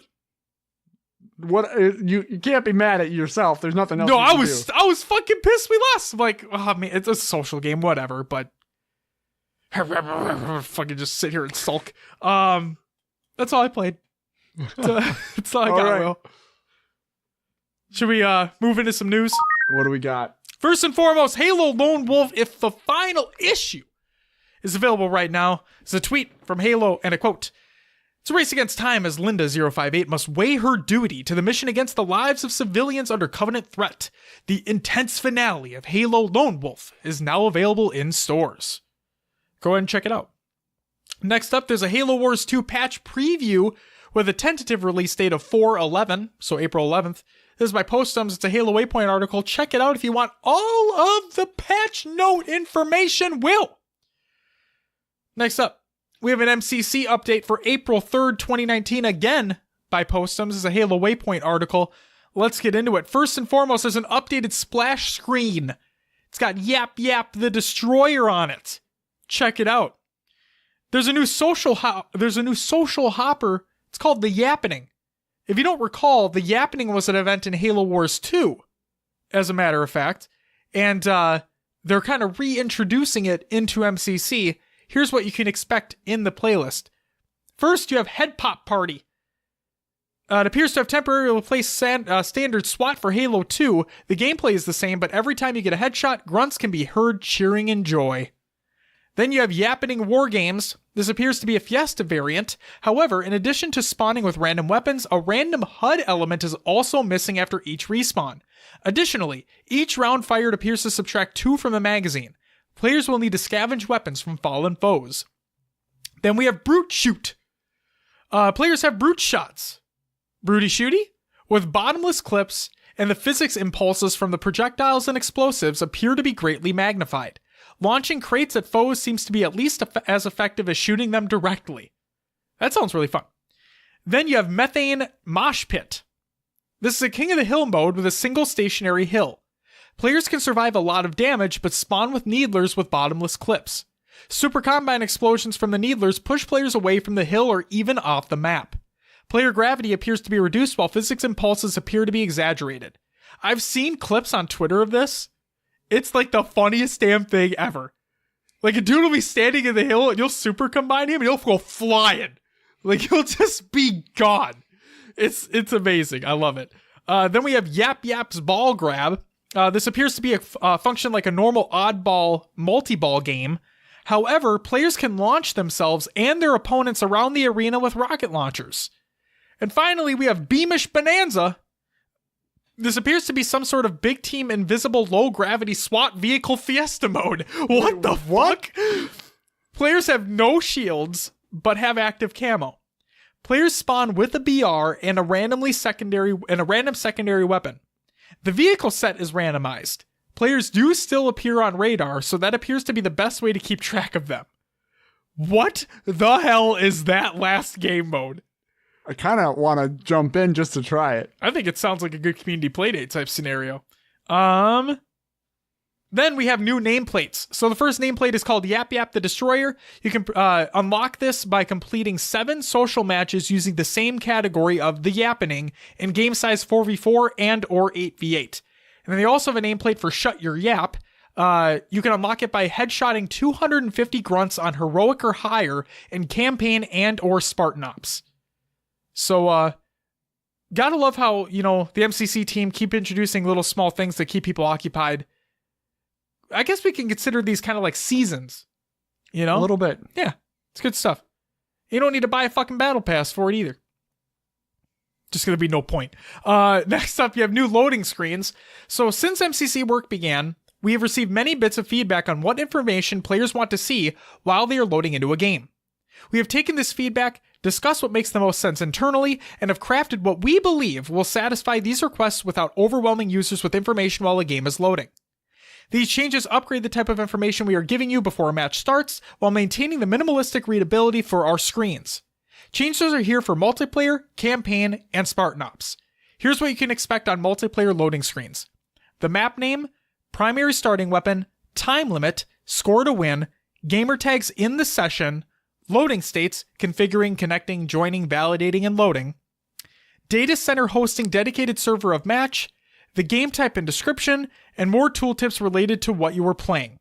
You can't be mad at yourself. There's nothing else. No, you I can was do. I was fucking pissed we lost. I'm like, oh man, it's a social game, whatever. But fucking just sit here and sulk. That's all I played. That's all I got. right. Will. Should we move into some news? What do we got? First and foremost, Halo Lone Wolf, if the final issue is available right now. It's a tweet from Halo and a quote. It's a race against time as Linda058 must weigh her duty to the mission against the lives of civilians under Covenant threat. The intense finale of Halo Lone Wolf is now available in stores. Go ahead and check it out. Next up, there's a Halo Wars 2 patch preview with a tentative release date of 4/11, so April 11th. This is by Postums. It's a Halo Waypoint article. Check it out if you want all of the patch note information. Will. Next up, we have an MCC update for April 3rd, 2019, again by Postums. This is a Halo Waypoint article. Let's get into it. First and foremost, there's an updated splash screen. It's got Yap Yap the Destroyer on it. Check it out. There's a new social hopper. It's called the Yappening. If you don't recall, the Yappening was an event in Halo Wars 2, as a matter of fact, and they're kind of reintroducing it into MCC. Here's what you can expect in the playlist. First, you have Head Pop Party. It appears to have temporarily replaced standard SWAT for Halo 2. The gameplay is the same, but every time you get a headshot, grunts can be heard cheering in joy. Then you have Yappening War Games. This appears to be a Fiesta variant. However, in addition to spawning with random weapons, a random HUD element is also missing after each respawn. Additionally, each round fired appears to subtract 2 from the magazine. Players will need to scavenge weapons from fallen foes. Then we have Brute Shoot. Players have Brute Shots. Broody Shooty? With bottomless clips, and the physics impulses from the projectiles and explosives appear to be greatly magnified. Launching crates at foes seems to be at least as effective as shooting them directly. That sounds really fun. Then you have Methane Mosh Pit. This is a King of the Hill mode with a single stationary hill. Players can survive a lot of damage, but spawn with needlers with bottomless clips. Super Combine explosions from the needlers push players away from the hill or even off the map. Player gravity appears to be reduced while physics impulses appear to be exaggerated. I've seen clips on Twitter of this. It's like the funniest damn thing ever. Like a dude will be standing in the hill and you'll super combine him and he'll go flying. Like he'll just be gone. It's amazing. I love it. Then we have Yap Yap's Ball Grab. This appears to be a function like a normal oddball multi-ball game. However, players can launch themselves and their opponents around the arena with rocket launchers. And finally, we have Beamish Bonanza. This appears to be some sort of big team invisible low gravity SWAT vehicle fiesta mode. What the fuck? Players have no shields, but have active camo. Players spawn with a BR and a random secondary weapon. The vehicle set is randomized. Players do still appear on radar, so that appears to be the best way to keep track of them. What the hell is that last game mode? I kind of want to jump in just to try it. I think it sounds like a good community playdate type scenario. Then we have new nameplates. So the first nameplate is called Yap Yap the Destroyer. You can unlock this by completing 7 social matches using the same category of the Yappening in game size 4v4 and or 8v8. And then they also have a nameplate for Shut Your Yap. You can unlock it by headshotting 250 grunts on heroic or higher in campaign and or Spartan Ops. So, gotta love how, the MCC team keep introducing little small things that keep people occupied. I guess we can consider these kind of like seasons, A little bit. Yeah, it's good stuff. You don't need to buy a fucking battle pass for it either. Just gonna be no point. Next up, you have new loading screens. So since MCC work began, we have received many bits of feedback on what information players want to see while they are loading into a game. We have taken this feedback, discussed what makes the most sense internally, and have crafted what we believe will satisfy these requests without overwhelming users with information while a game is loading. These changes upgrade the type of information we are giving you before a match starts, while maintaining the minimalistic readability for our screens. Changes are here for multiplayer, campaign, and Spartan Ops. Here's what you can expect on multiplayer loading screens. The map name, primary starting weapon, time limit, score to win, gamer tags in the session, loading states, configuring, connecting, joining, validating, and loading, data center hosting dedicated server of match, the game type and description, and more tooltips related to what you were playing.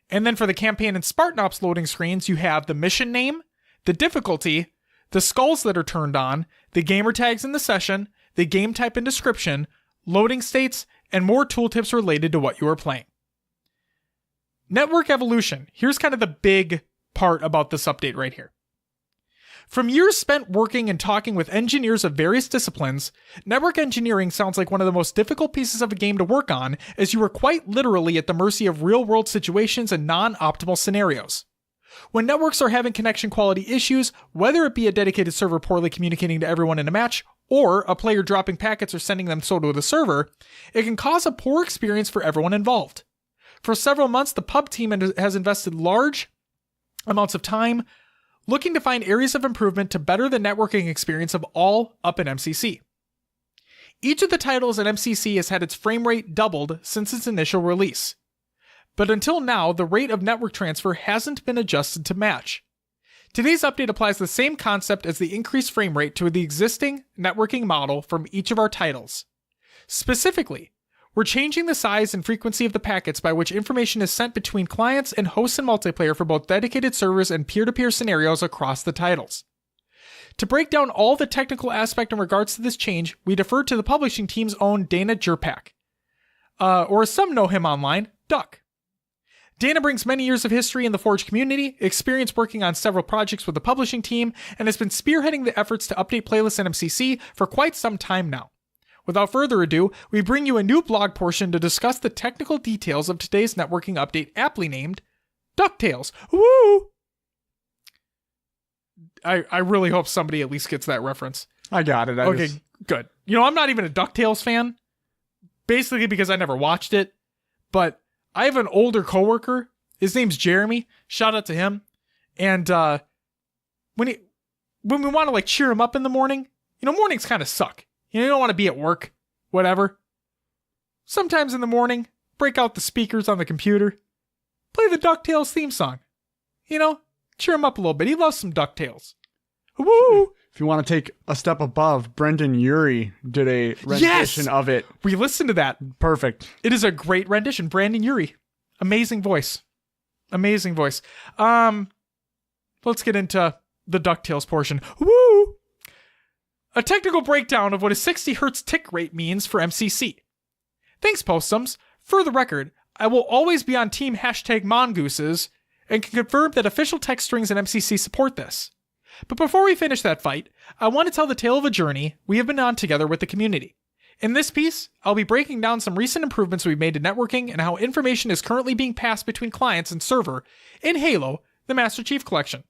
And then for the campaign and Spartan Ops loading screens, you have the mission name, the difficulty, the skulls that are turned on, the gamer tags in the session, the game type and description, loading states, and more tooltips related to what you are playing. Network evolution. Here's kind of the big part about this update right here. From years spent working and talking with engineers of various disciplines, network engineering sounds like one of the most difficult pieces of a game to work on, as you are quite literally at the mercy of real-world situations and non-optimal scenarios. When networks are having connection quality issues, whether it be a dedicated server poorly communicating to everyone in a match, or a player dropping packets or sending them to the server, it can cause a poor experience for everyone involved. For several months, the pub team has invested large amounts of time looking to find areas of improvement to better the networking experience of all up in MCC. Each of the titles in MCC has had its frame rate doubled since its initial release. But until now, the rate of network transfer hasn't been adjusted to match. Today's update applies the same concept as the increased frame rate to the existing networking model from each of our titles. Specifically, we're changing the size and frequency of the packets by which information is sent between clients and hosts and multiplayer for both dedicated servers and peer-to-peer scenarios across the titles. To break down all the technical aspect in regards to this change, we defer to the publishing team's own Dana Jerpak, or as some know him online, Duck. Dana brings many years of history in the Forge community, experience working on several projects with the publishing team, and has been spearheading the efforts to update playlists in MCC for quite some time now. Without further ado, we bring you a new blog portion to discuss the technical details of today's networking update, aptly named DuckTales. Woo! I really hope somebody at least gets that reference. I got it. Okay, good. You know, I'm not even a DuckTales fan, basically because I never watched it, but I have an older coworker. His name's Jeremy. Shout out to him. And when we want to like cheer him up in the morning, you know, mornings kind of suck. You don't want to be at work, whatever. Sometimes in the morning, break out the speakers on the computer, play the DuckTales theme song. You know, cheer him up a little bit. He loves some DuckTales. Woo! If you want to take a step above, Brendan Urie did a rendition of it. We listened to that. Perfect. It is a great rendition. Brandon Urie. Amazing voice. Amazing voice. Let's get into the DuckTales portion. Woo! A technical breakdown of what a 60 Hz tick rate means for MCC. Thanks, Postums. For the record, I will always be on team #Mongooses and can confirm that official text strings in MCC support this. But before we finish that fight, I want to tell the tale of a journey we have been on together with the community. In this piece, I'll be breaking down some recent improvements we've made to networking and how information is currently being passed between clients and server in Halo, the Master Chief Collection.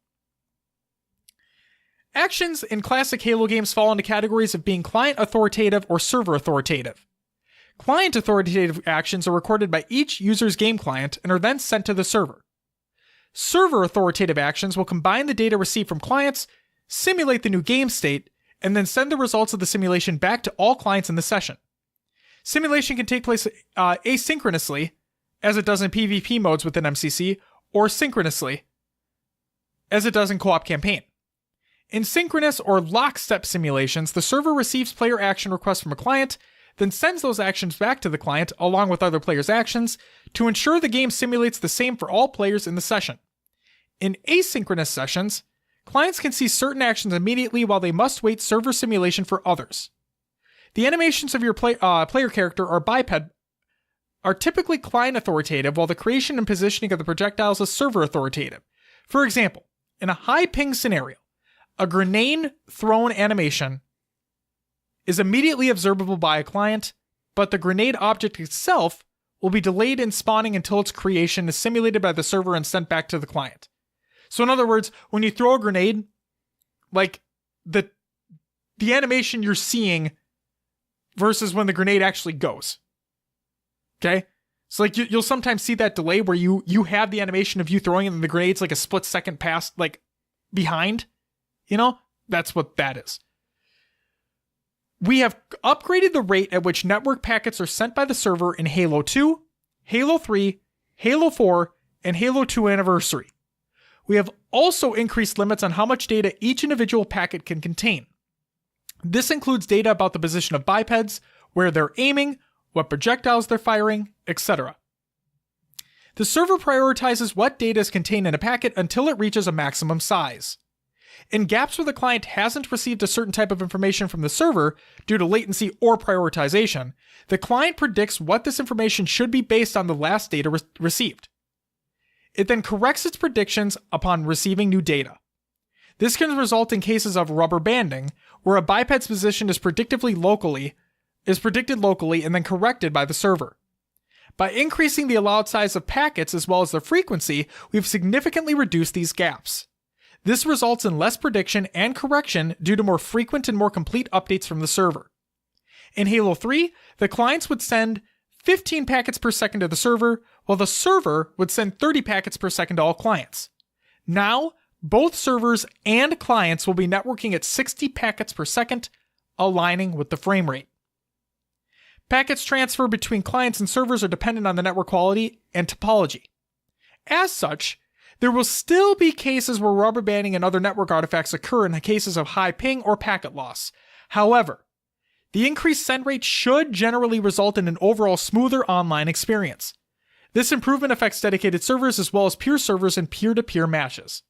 Actions in classic Halo games fall into categories of being client authoritative or server authoritative. Client authoritative actions are recorded by each user's game client and are then sent to the server. Server authoritative actions will combine the data received from clients, simulate the new game state, and then send the results of the simulation back to all clients in the session. Simulation can take place asynchronously, as it does in PvP modes within MCC, or synchronously, as it does in co-op campaign. In synchronous or lockstep simulations, the server receives player action requests from a client, then sends those actions back to the client along with other players' actions to ensure the game simulates the same for all players in the session. In asynchronous sessions, clients can see certain actions immediately while they must wait server simulation for others. The animations of your player character or biped are typically client authoritative, while the creation and positioning of the projectiles is server authoritative. For example, in a high ping scenario, a grenade thrown animation is immediately observable by a client, but the grenade object itself will be delayed in spawning until its creation is simulated by the server and sent back to the client. So in other words, when you throw a grenade, like the animation you're seeing versus when the grenade actually goes. Okay? So like you'll sometimes see that delay where you have the animation of you throwing it and the grenade's like a split second past, like behind. You know, that's what that is. We have upgraded the rate at which network packets are sent by the server in Halo 2, Halo 3, Halo 4, and Halo 2 Anniversary. We have also increased limits on how much data each individual packet can contain. This includes data about the position of bipeds, where they're aiming, what projectiles they're firing, etc. The server prioritizes what data is contained in a packet until it reaches a maximum size. In gaps where the client hasn't received a certain type of information from the server due to latency or prioritization, the client predicts what this information should be based on the last data received. It then corrects its predictions upon receiving new data. This can result in cases of rubber banding, where a biped's position is predicted locally and then corrected by the server. By increasing the allowed size of packets as well as their frequency, we've significantly reduced these gaps. This results in less prediction and correction due to more frequent and more complete updates from the server. In Halo 3, the clients would send 15 packets per second to the server, while the server would send 30 packets per second to all clients. Now, both servers and clients will be networking at 60 packets per second, aligning with the frame rate. Packets transfer between clients and servers are dependent on the network quality and topology. As such, there will still be cases where rubber banding and other network artifacts occur in the cases of high ping or packet loss. However, the increased send rate should generally result in an overall smoother online experience. This improvement affects dedicated servers as well as peer servers and peer-to-peer matches.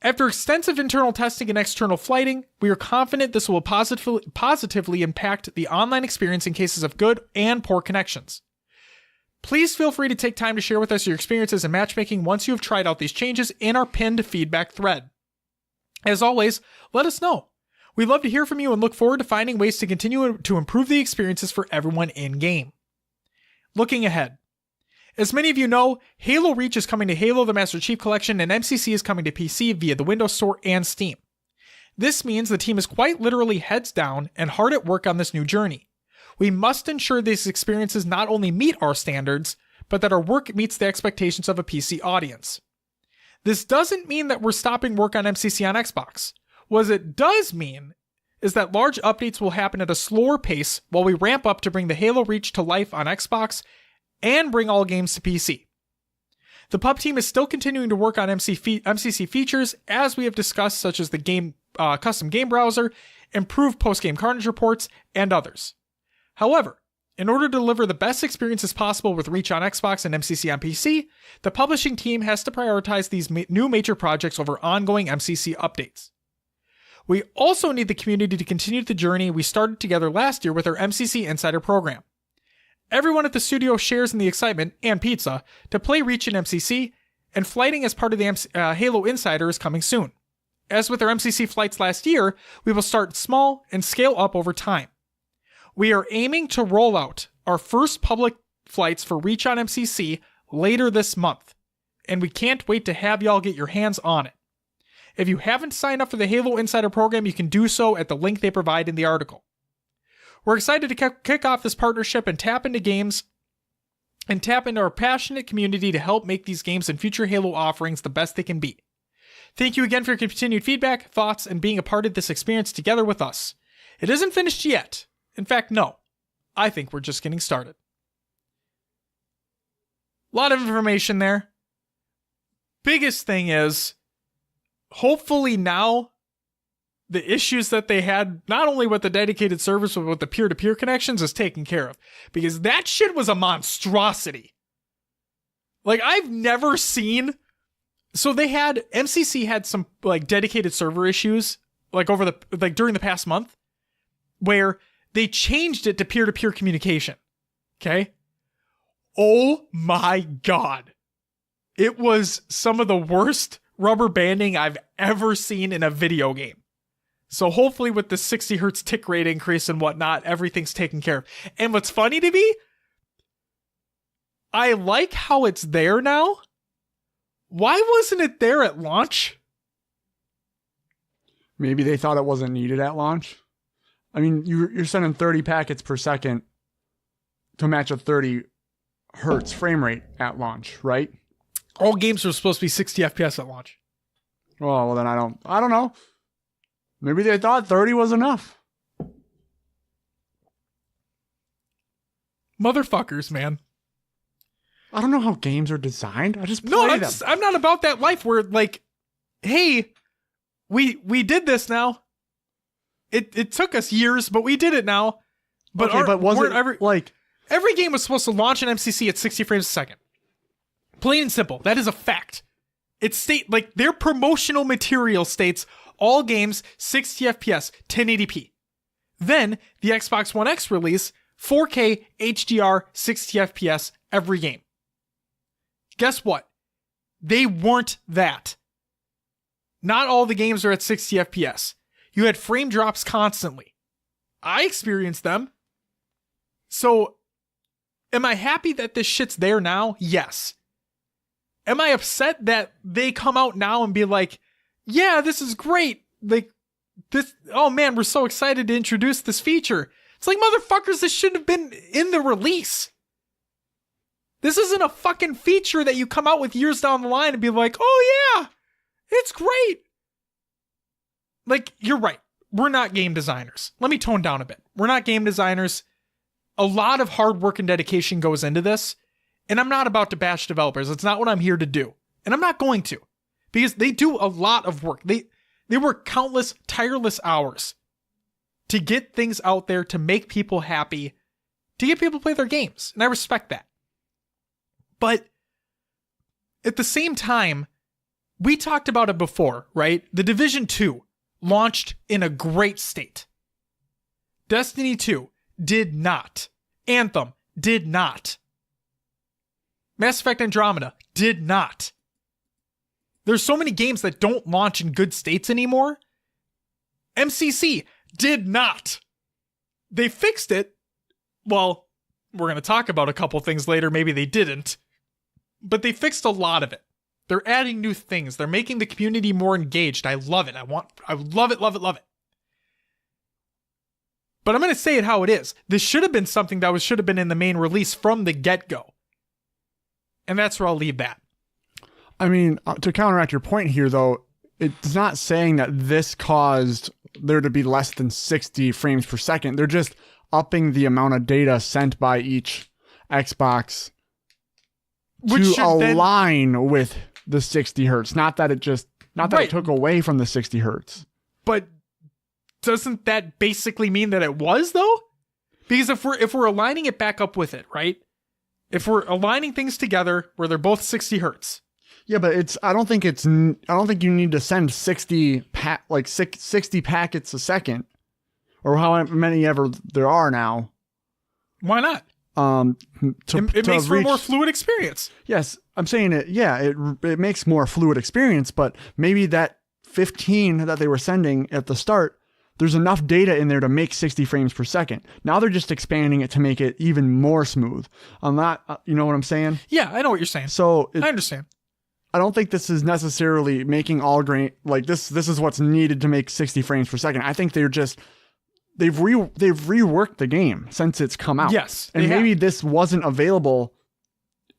After extensive internal testing and external flighting, we are confident this will positively impact the online experience in cases of good and poor connections. Please feel free to take time to share with us your experiences in matchmaking once you have tried out these changes in our pinned feedback thread. As always, let us know. We'd love to hear from you and look forward to finding ways to continue to improve the experiences for everyone in-game. Looking ahead. As many of you know, Halo Reach is coming to Halo the Master Chief Collection, and MCC is coming to PC via the Windows Store and Steam. This means the team is quite literally heads down and hard at work on this new journey. We must ensure these experiences not only meet our standards, but that our work meets the expectations of a PC audience. This doesn't mean that we're stopping work on MCC on Xbox. What it does mean is that large updates will happen at a slower pace while we ramp up to bring the Halo Reach to life on Xbox and bring all games to PC. The pub team is still continuing to work on MCC features as we have discussed, such as the custom game browser, improved post-game carnage reports, and others. However, in order to deliver the best experiences possible with Reach on Xbox and MCC on PC, the publishing team has to prioritize these new major projects over ongoing MCC updates. We also need the community to continue the journey we started together last year with our MCC Insider program. Everyone at the studio shares in the excitement, and pizza, to play Reach in MCC, and flighting as part of the Halo Insider is coming soon. As with our MCC flights last year, we will start small and scale up over time. We are aiming to roll out our first public flights for Reach on MCC later this month, and we can't wait to have y'all get your hands on it. If you haven't signed up for the Halo Insider program, you can do so at the link they provide in the article. We're excited to kick off this partnership and tap into games and tap into our passionate community to help make these games and future Halo offerings the best they can be. Thank you again for your continued feedback, thoughts, and being a part of this experience together with us. It isn't finished yet. In fact, no. I think we're just getting started. A lot of information there. Biggest thing is, hopefully now, the issues that they had, not only with the dedicated servers, but with the peer-to-peer connections, is taken care of. Because that shit was a monstrosity. Like, I've never seen... So MCC had some, like, dedicated server issues, like, during the past month, where they changed it to peer-to-peer communication. Okay? Oh my god. It was some of the worst rubber banding I've ever seen in a video game. So hopefully with the 60 hertz tick rate increase and whatnot, everything's taken care of. And what's funny to me, I like how it's there now. Why wasn't it there at launch? Maybe they thought it wasn't needed at launch. I mean, you're sending 30 packets per second to match a 30 hertz frame rate at launch, right? All games were supposed to be 60 FPS at launch. Well, then I don't know. Maybe they thought 30 was enough. Motherfuckers, man. I don't know how games are designed. I just play them. I'm not about that life where, like, hey, we did this now. It took us years, but we did it now. But okay, but wasn't every game was supposed to launch an MCC at 60 frames a second? Plain and simple. That is a fact. Their promotional material states all games 60 FPS, 1080p. Then the Xbox One X release, 4K HDR 60 FPS every game. Guess what? They weren't that. Not all the games are at 60 FPS. You had frame drops constantly. I experienced them. So, am I happy that this shit's there now? Yes. Am I upset that they come out now and be like, yeah, this is great. Oh man, we're so excited to introduce this feature. It's like, motherfuckers, this shouldn't have been in the release. This isn't a fucking feature that you come out with years down the line and be like, oh yeah, it's great. Like, you're right. We're not game designers. Let me tone down a bit. We're not game designers. A lot of hard work and dedication goes into this, and I'm not about to bash developers. It's not what I'm here to do. And I'm not going to, because they do a lot of work. They work countless, tireless hours to get things out there, to make people happy, to get people to play their games. And I respect that. But at the same time, we talked about it before, right? The Division 2 launched in a great state. Destiny 2 did not. Anthem did not. Mass Effect Andromeda did not. There's so many games that don't launch in good states anymore. MCC did not. They fixed it. Well, we're going to talk about a couple things later. Maybe they didn't. But they fixed a lot of it. They're adding new things. They're making the community more engaged. I love it. I love it, love it, love it. But I'm going to say it how it is. This should have been something that should have been in the main release from the get-go. And that's where I'll leave that. I mean, to counteract your point here, though, it's not saying that this caused there to be less than 60 frames per second. They're just upping the amount of data sent by each Xbox to align with the 60 hertz. Not that it took away from the 60 hertz. But doesn't that basically mean that it was, though? Because if we're aligning it back up with it, right? If we're aligning things together where they're both 60 hertz. Yeah, but I don't think you need to send 60 packets a second, or how many ever there are now. Why not? It makes for a more fluid experience. Yes, I'm saying it. Yeah, it makes more fluid experience, but maybe that 15 that they were sending at the start, there's enough data in there to make 60 frames per second. Now they're just expanding it to make it even more smooth. I'm not, you know what I'm saying? Yeah, I know what you're saying. So I understand. I don't think this is necessarily making all grain like this. This is what's needed to make 60 frames per second. I think they've reworked the game since it's come out. Yes, and maybe this wasn't available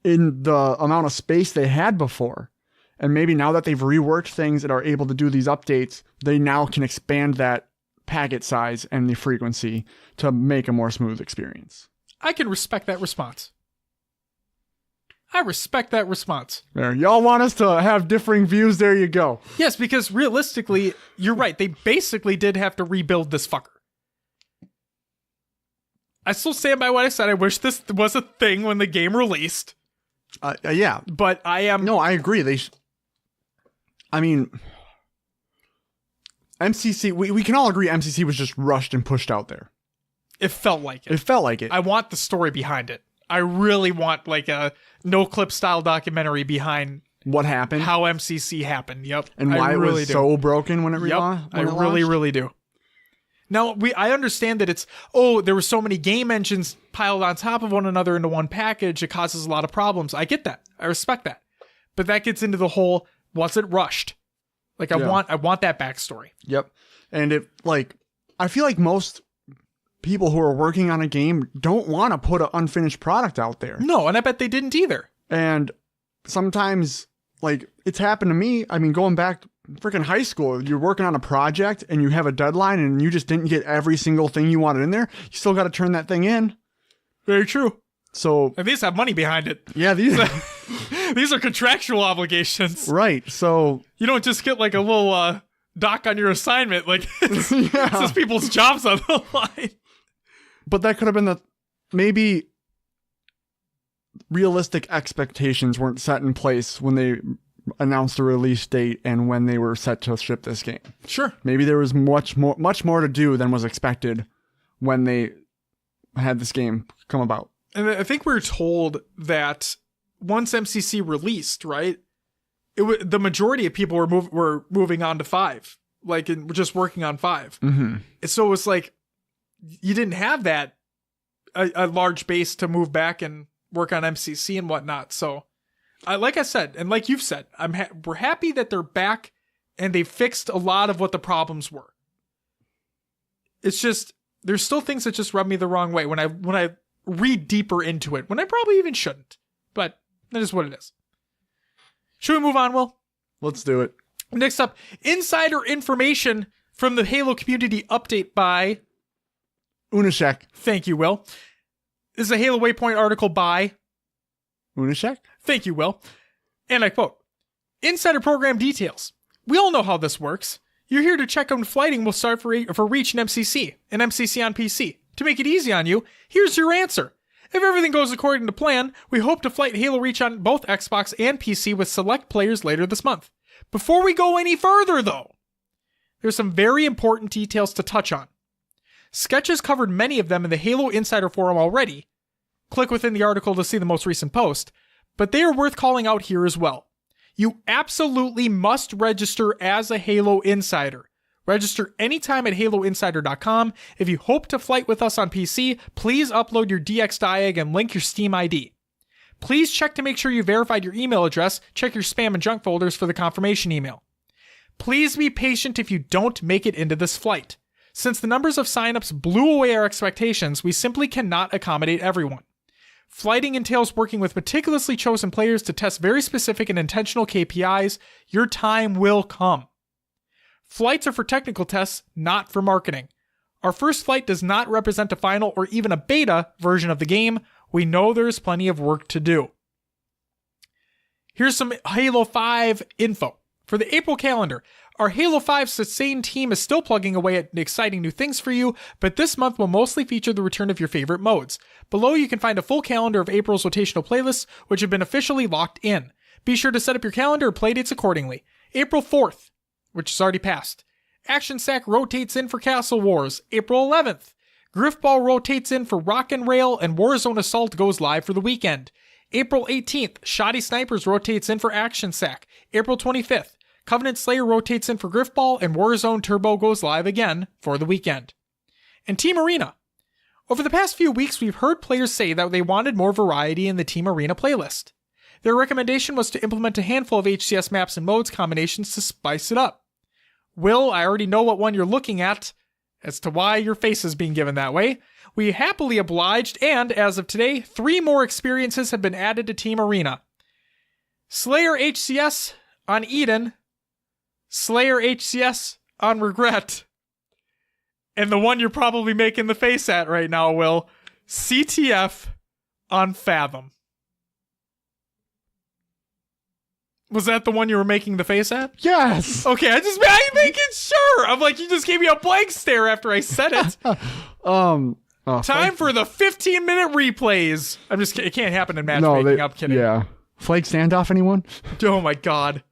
in the amount of space they had before. And maybe now that they've reworked things and are able to do these updates, they now can expand that packet size and the frequency to make a more smooth experience. I can respect that response. I respect that response. There, y'all want us to have differing views? There you go. Yes, because realistically, you're right. They basically did have to rebuild this fucker. I still stand by what I said. I wish this was a thing when the game released. Yeah. But I am... No, I agree. I mean... MCC, we can all agree MCC was just rushed and pushed out there. It felt like it. It felt like it. I want the story behind it. I really want like a no-clip style documentary behind what happened, how MCC happened. Yep. And why it was so broken when it relaunched. I really do. Now, I understand that there were so many game engines piled on top of one another into one package. It causes a lot of problems. I get that. I respect that. But that gets into the whole, was it rushed? Like, I want that backstory. Yep. And I feel like most people who are working on a game don't want to put an unfinished product out there. No, and I bet they didn't either. And sometimes, like, it's happened to me. I mean, going back freaking high school, you're working on a project and you have a deadline and you just didn't get every single thing you wanted in there. You still got to turn that thing in. Very true. So, and these have money behind it. Yeah, these are contractual obligations. Right. So you don't just get like a little dock on your assignment. Like, it's just people's jobs on the line. But that could have been maybe realistic expectations weren't set in place when they announced a release date and when they were set to ship this game. Sure. Maybe there was much more to do than was expected when they had this game come about. And I think we were told that once MCC released, right, the majority of people were moving on to 5, like, and just working on 5. Mm-hmm. So it was like you didn't have that a large base to move back and work on MCC and whatnot. So, like I said, and like you've said, we're happy that they're back and they fixed a lot of what the problems were. It's just there's still things that just rub me the wrong way when I read deeper into it, when I probably even shouldn't. But that is what it is. Should we move on, Will? Let's do it. Next up, insider information from the Halo community update by Unashek. Thank you, Will. This is a Halo Waypoint article by Unashek? Thank you, Will. And I quote, "Insider program details. We all know how this works. You're here to check when flighting will start for Reach and MCC on PC. To make it easy on you, here's your answer. If everything goes according to plan, we hope to flight Halo Reach on both Xbox and PC with select players later this month. Before we go any further, though, there's some very important details to touch on. Sketch has covered many of them in the Halo Insider Forum already. Click within the article to see the most recent post, but they are worth calling out here as well. You absolutely must register as a Halo Insider. Register anytime at haloinsider.com. If you hope to flight with us on PC, please upload your DXDiag and link your Steam ID. Please check to make sure you verified your email address. Check your spam and junk folders for the confirmation email. Please be patient if you don't make it into this flight. Since the numbers of signups blew away our expectations, we simply cannot accommodate everyone. Flighting entails working with meticulously chosen players to test very specific and intentional KPIs. Your time will come. Flights are for technical tests, not for marketing. Our first flight does not represent a final or even a beta version of the game. We know there is plenty of work to do." Here's some Halo 5 info. For the April calendar, our Halo 5 Sustained team is still plugging away at exciting new things for you, but this month will mostly feature the return of your favorite modes. Below you can find a full calendar of April's rotational playlists, which have been officially locked in. Be sure to set up your calendar and playdates accordingly. April 4th, which has already passed. Action Sack rotates in for Castle Wars. April 11th. Griffball rotates in for Rock and Rail, and Warzone Assault goes live for the weekend. April 18th. Shoddy Snipers rotates in for Action Sack. April 25th. Covenant Slayer rotates in for Griffball, and Warzone Turbo goes live again for the weekend. And Team Arena. Over the past few weeks, we've heard players say that they wanted more variety in the Team Arena playlist. Their recommendation was to implement a handful of HCS maps and modes combinations to spice it up. Will, I already know what one you're looking at as to why your face is being given that way. We happily obliged, and as of today, 3 more experiences have been added to Team Arena. Slayer HCS on Eden, Slayer HCS on Regret, and the one you're probably making the face at right now, Will, CTF on Fathom. Was that the one you were making the face at? Yes. Okay, I'm making sure. I'm like, you just gave me a blank stare after I said it. Time for the 15-minute replays. I'm just kidding. It can't happen in matchmaking. I'm kidding. Yeah. Flake standoff, anyone? Oh my god.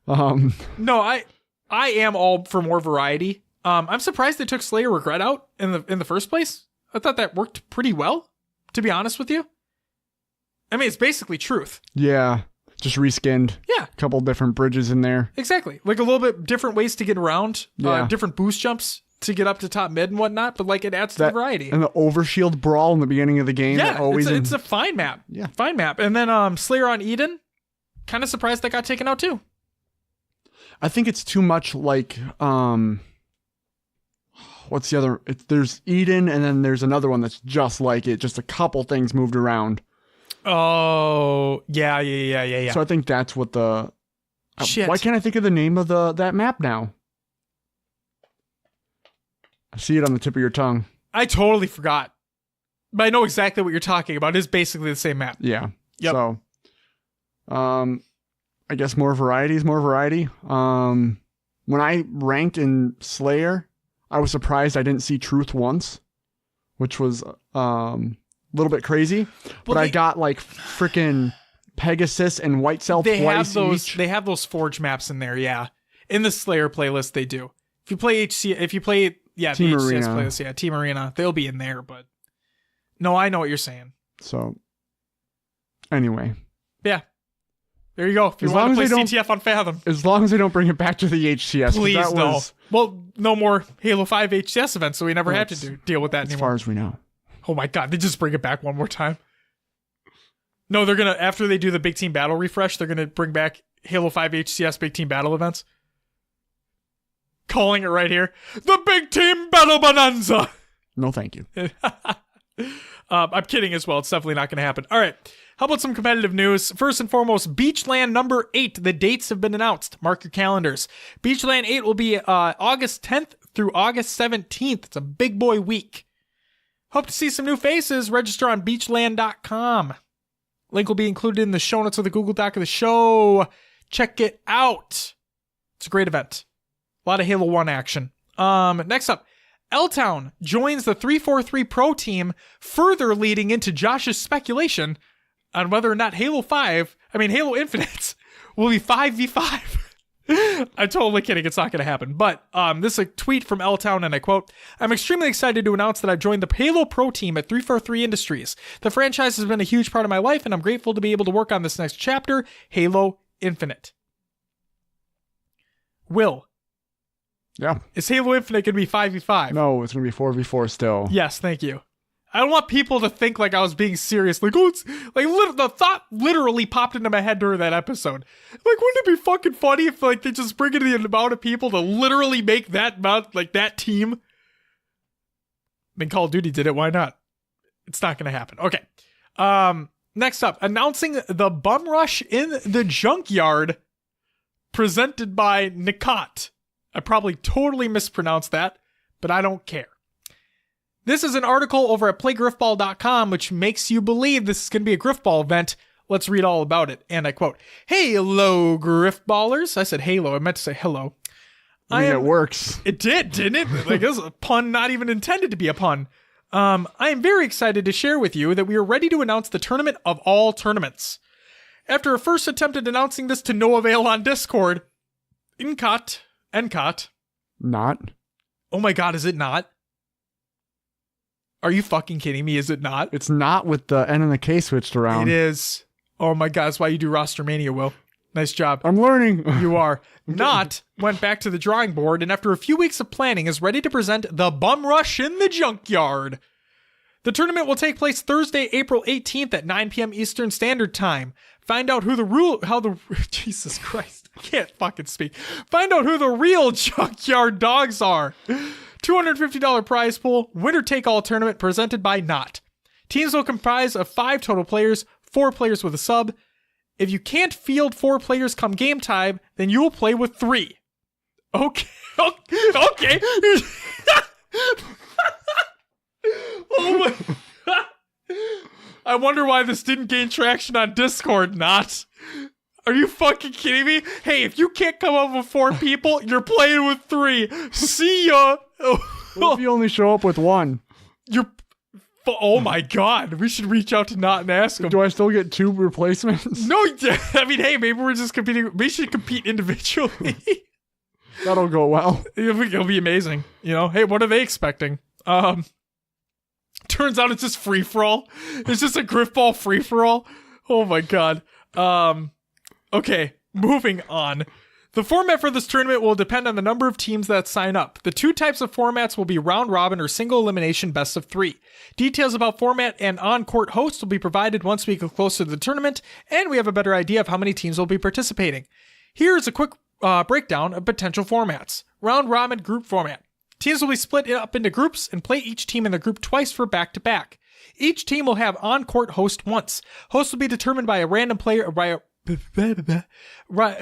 No, I am all for more variety. I'm surprised they took Slayer Regret out in the first place. I thought that worked pretty well, to be honest with you. I mean, it's basically Truth. Yeah. Just reskinned. Yeah. A couple different bridges in there. Exactly. Like a little bit different ways to get around. Yeah. Different boost jumps to get up to top mid and whatnot. But like it adds to the variety. And the overshield brawl in the beginning of the game. Yeah. It's a fine map. Yeah. Fine map. And then Slayer on Eden. Kind of surprised that got taken out too. I think it's too much like... what's the other? There's Eden and then there's another one that's just like it. Just a couple things moved around. Oh, yeah. So I think that's what the... Shit. Why can't I think of the name of that map now? I see it on the tip of your tongue. I totally forgot. But I know exactly what you're talking about. It's basically the same map. Yeah. Yep. So, I guess more variety is more variety. When I ranked in Slayer, I was surprised I didn't see Truth once, which was a little bit crazy. But I got like freaking Pegasus and White Cell twice each. They have those Forge maps in there, yeah. In the Slayer playlist, they do. If you play Team the HCS playlist, yeah, Team Arena, they'll be in there. But no, I know what you're saying. So anyway, yeah. There you go. If you want to play CTF on Fathom. As long as they don't bring it back to the HCS. Please, no. Well, no more Halo 5 HCS events, so we never have to deal with that anymore. As far as we know. Oh my god, they just bring it back one more time. No, they're going to, after they do the Big Team Battle refresh, they're going to bring back Halo 5 HCS Big Team Battle events. Calling it right here. The Big Team Battle Bonanza! No, thank you. I'm kidding as well. It's definitely not going to happen. All right. How about some competitive news? First and foremost, Beachland number 8. The dates have been announced. Mark your calendars. Beachland 8 will be August 10th through August 17th. It's a big boy week. Hope to see some new faces. Register on beachland.com. Link will be included in the show notes of the Google Doc of the show. Check it out. It's a great event. A lot of Halo 1 action. Next up, L-Town joins the 343 Pro team, further leading into Josh's speculation on whether or not Halo Infinite will be 5v5. I'm totally kidding. It's not going to happen. But this is a tweet from L-Town, and I quote, "I'm extremely excited to announce that I've joined the Halo Pro team at 343 Industries. The franchise has been a huge part of my life, and I'm grateful to be able to work on this next chapter, Halo Infinite." Will. Yeah. Is Halo Infinite going to be 5v5? No, it's going to be 4v4 still. Yes, thank you. I don't want people to think like I was being serious. Like, oh, it's like the thought literally popped into my head during that episode. Like, wouldn't it be fucking funny if like they just bring in the amount of people to literally make that amount, like that team? I mean, Call of Duty did it. Why not? It's not going to happen. Okay. Next up, announcing the Bum Rush in the Junkyard, presented by Nikot. I probably totally mispronounced that, but I don't care. This is an article over at playgriffball.com, which makes you believe this is going to be a Griffball event. Let's read all about it. And I quote, "Hello, Griffballers." I said halo. I meant to say hello. It works. It did, didn't it? Like, it was a pun not even intended to be a pun. I am very excited to share with you that we are ready to announce the tournament of all tournaments. After a first attempt at announcing this to no avail on Discord, NCOT. Not. Oh my god, is it not? Are you fucking kidding me? Is it not? It's not with the N and the K switched around. It is. Oh my god, that's why you do Roster Mania, Will. Nice job. I'm learning. You are. Not went back to the drawing board, and after a few weeks of planning is ready to present the Bum Rush in the Junkyard. The tournament will take place Thursday, April 18th at 9 p.m. Eastern Standard Time. Find out Jesus Christ, I can't fucking speak. Find out who the real Junkyard dogs are. $250 prize pool, winner take all tournament presented by Not. Teams will comprise of 5 total players, 4 players with a sub. If you can't field 4 players come game time, then you will play with 3. Okay. Okay. Oh my. I wonder why this didn't gain traction on Discord, Not. Are you fucking kidding me? Hey, if you can't come up with 4 people, you're playing with 3. See ya. What if you only show up with 1? Oh my god. We should reach out to Not and ask him. Do I still get 2 replacements? No, I mean, hey, maybe we're just competing. We should compete individually. That'll go well. It'll be amazing. You know, hey, what are they expecting? Turns out it's just free-for-all. It's just a Griffball free-for-all. Oh my god. Okay, moving on. The format for this tournament will depend on the number of teams that sign up. The 2 types of formats will be round robin or single elimination best of 3. Details about format and on-court hosts will be provided once we get closer to the tournament, and we have a better idea of how many teams will be participating. Here's a quick breakdown of potential formats. Round robin group format. Teams will be split up into groups and play each team in the group twice for back-to-back. Each team will have on-court host once. Host will be determined by a random player. Right.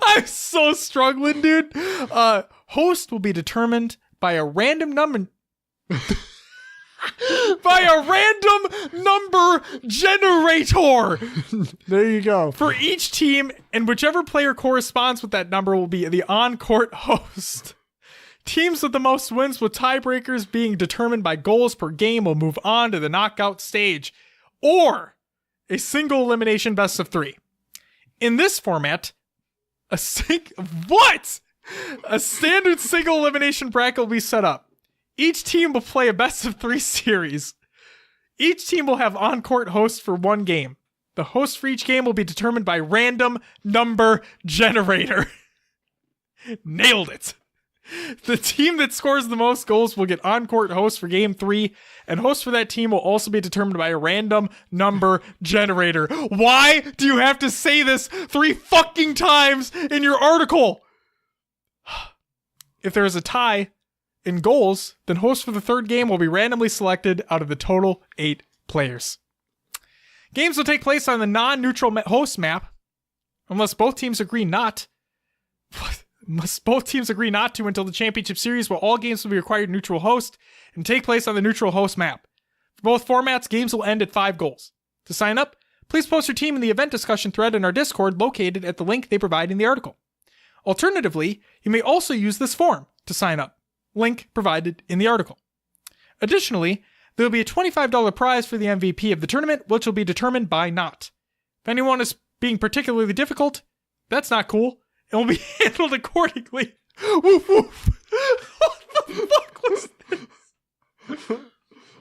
I'm so struggling, dude. Host will be determined by a random number. by a random number generator. There you go. For each team, and whichever player corresponds with that number will be the on-court host. Teams with the most wins with tiebreakers being determined by goals per game will move on to the knockout stage, or a single elimination best of 3. In this format, a standard single elimination bracket will be set up. Each team will play a best of 3 series. Each team will have on-court hosts for 1 game. The host for each game will be determined by random number generator. Nailed it. The team that scores the most goals will get on-court host for game 3, and host for that team will also be determined by a random number generator. Why do you have to say this 3 fucking times in your article? If there is a tie in goals, then host for the 3rd game will be randomly selected out of the total 8 players. Games will take place on the non-neutral host map, unless both teams agree not. Until the championship series, where all games will be required neutral host and take place on the neutral host map. For both formats, games will end at 5 goals. To sign up, please post your team in the event discussion thread in our Discord located at the link they provide in the article. Alternatively, you may also use this form to sign up. Link provided in the article. Additionally, there will be a $25 prize for the MVP of the tournament, which will be determined by not. If anyone is being particularly difficult, that's not cool. It will be handled accordingly. Woof woof. What the fuck was this?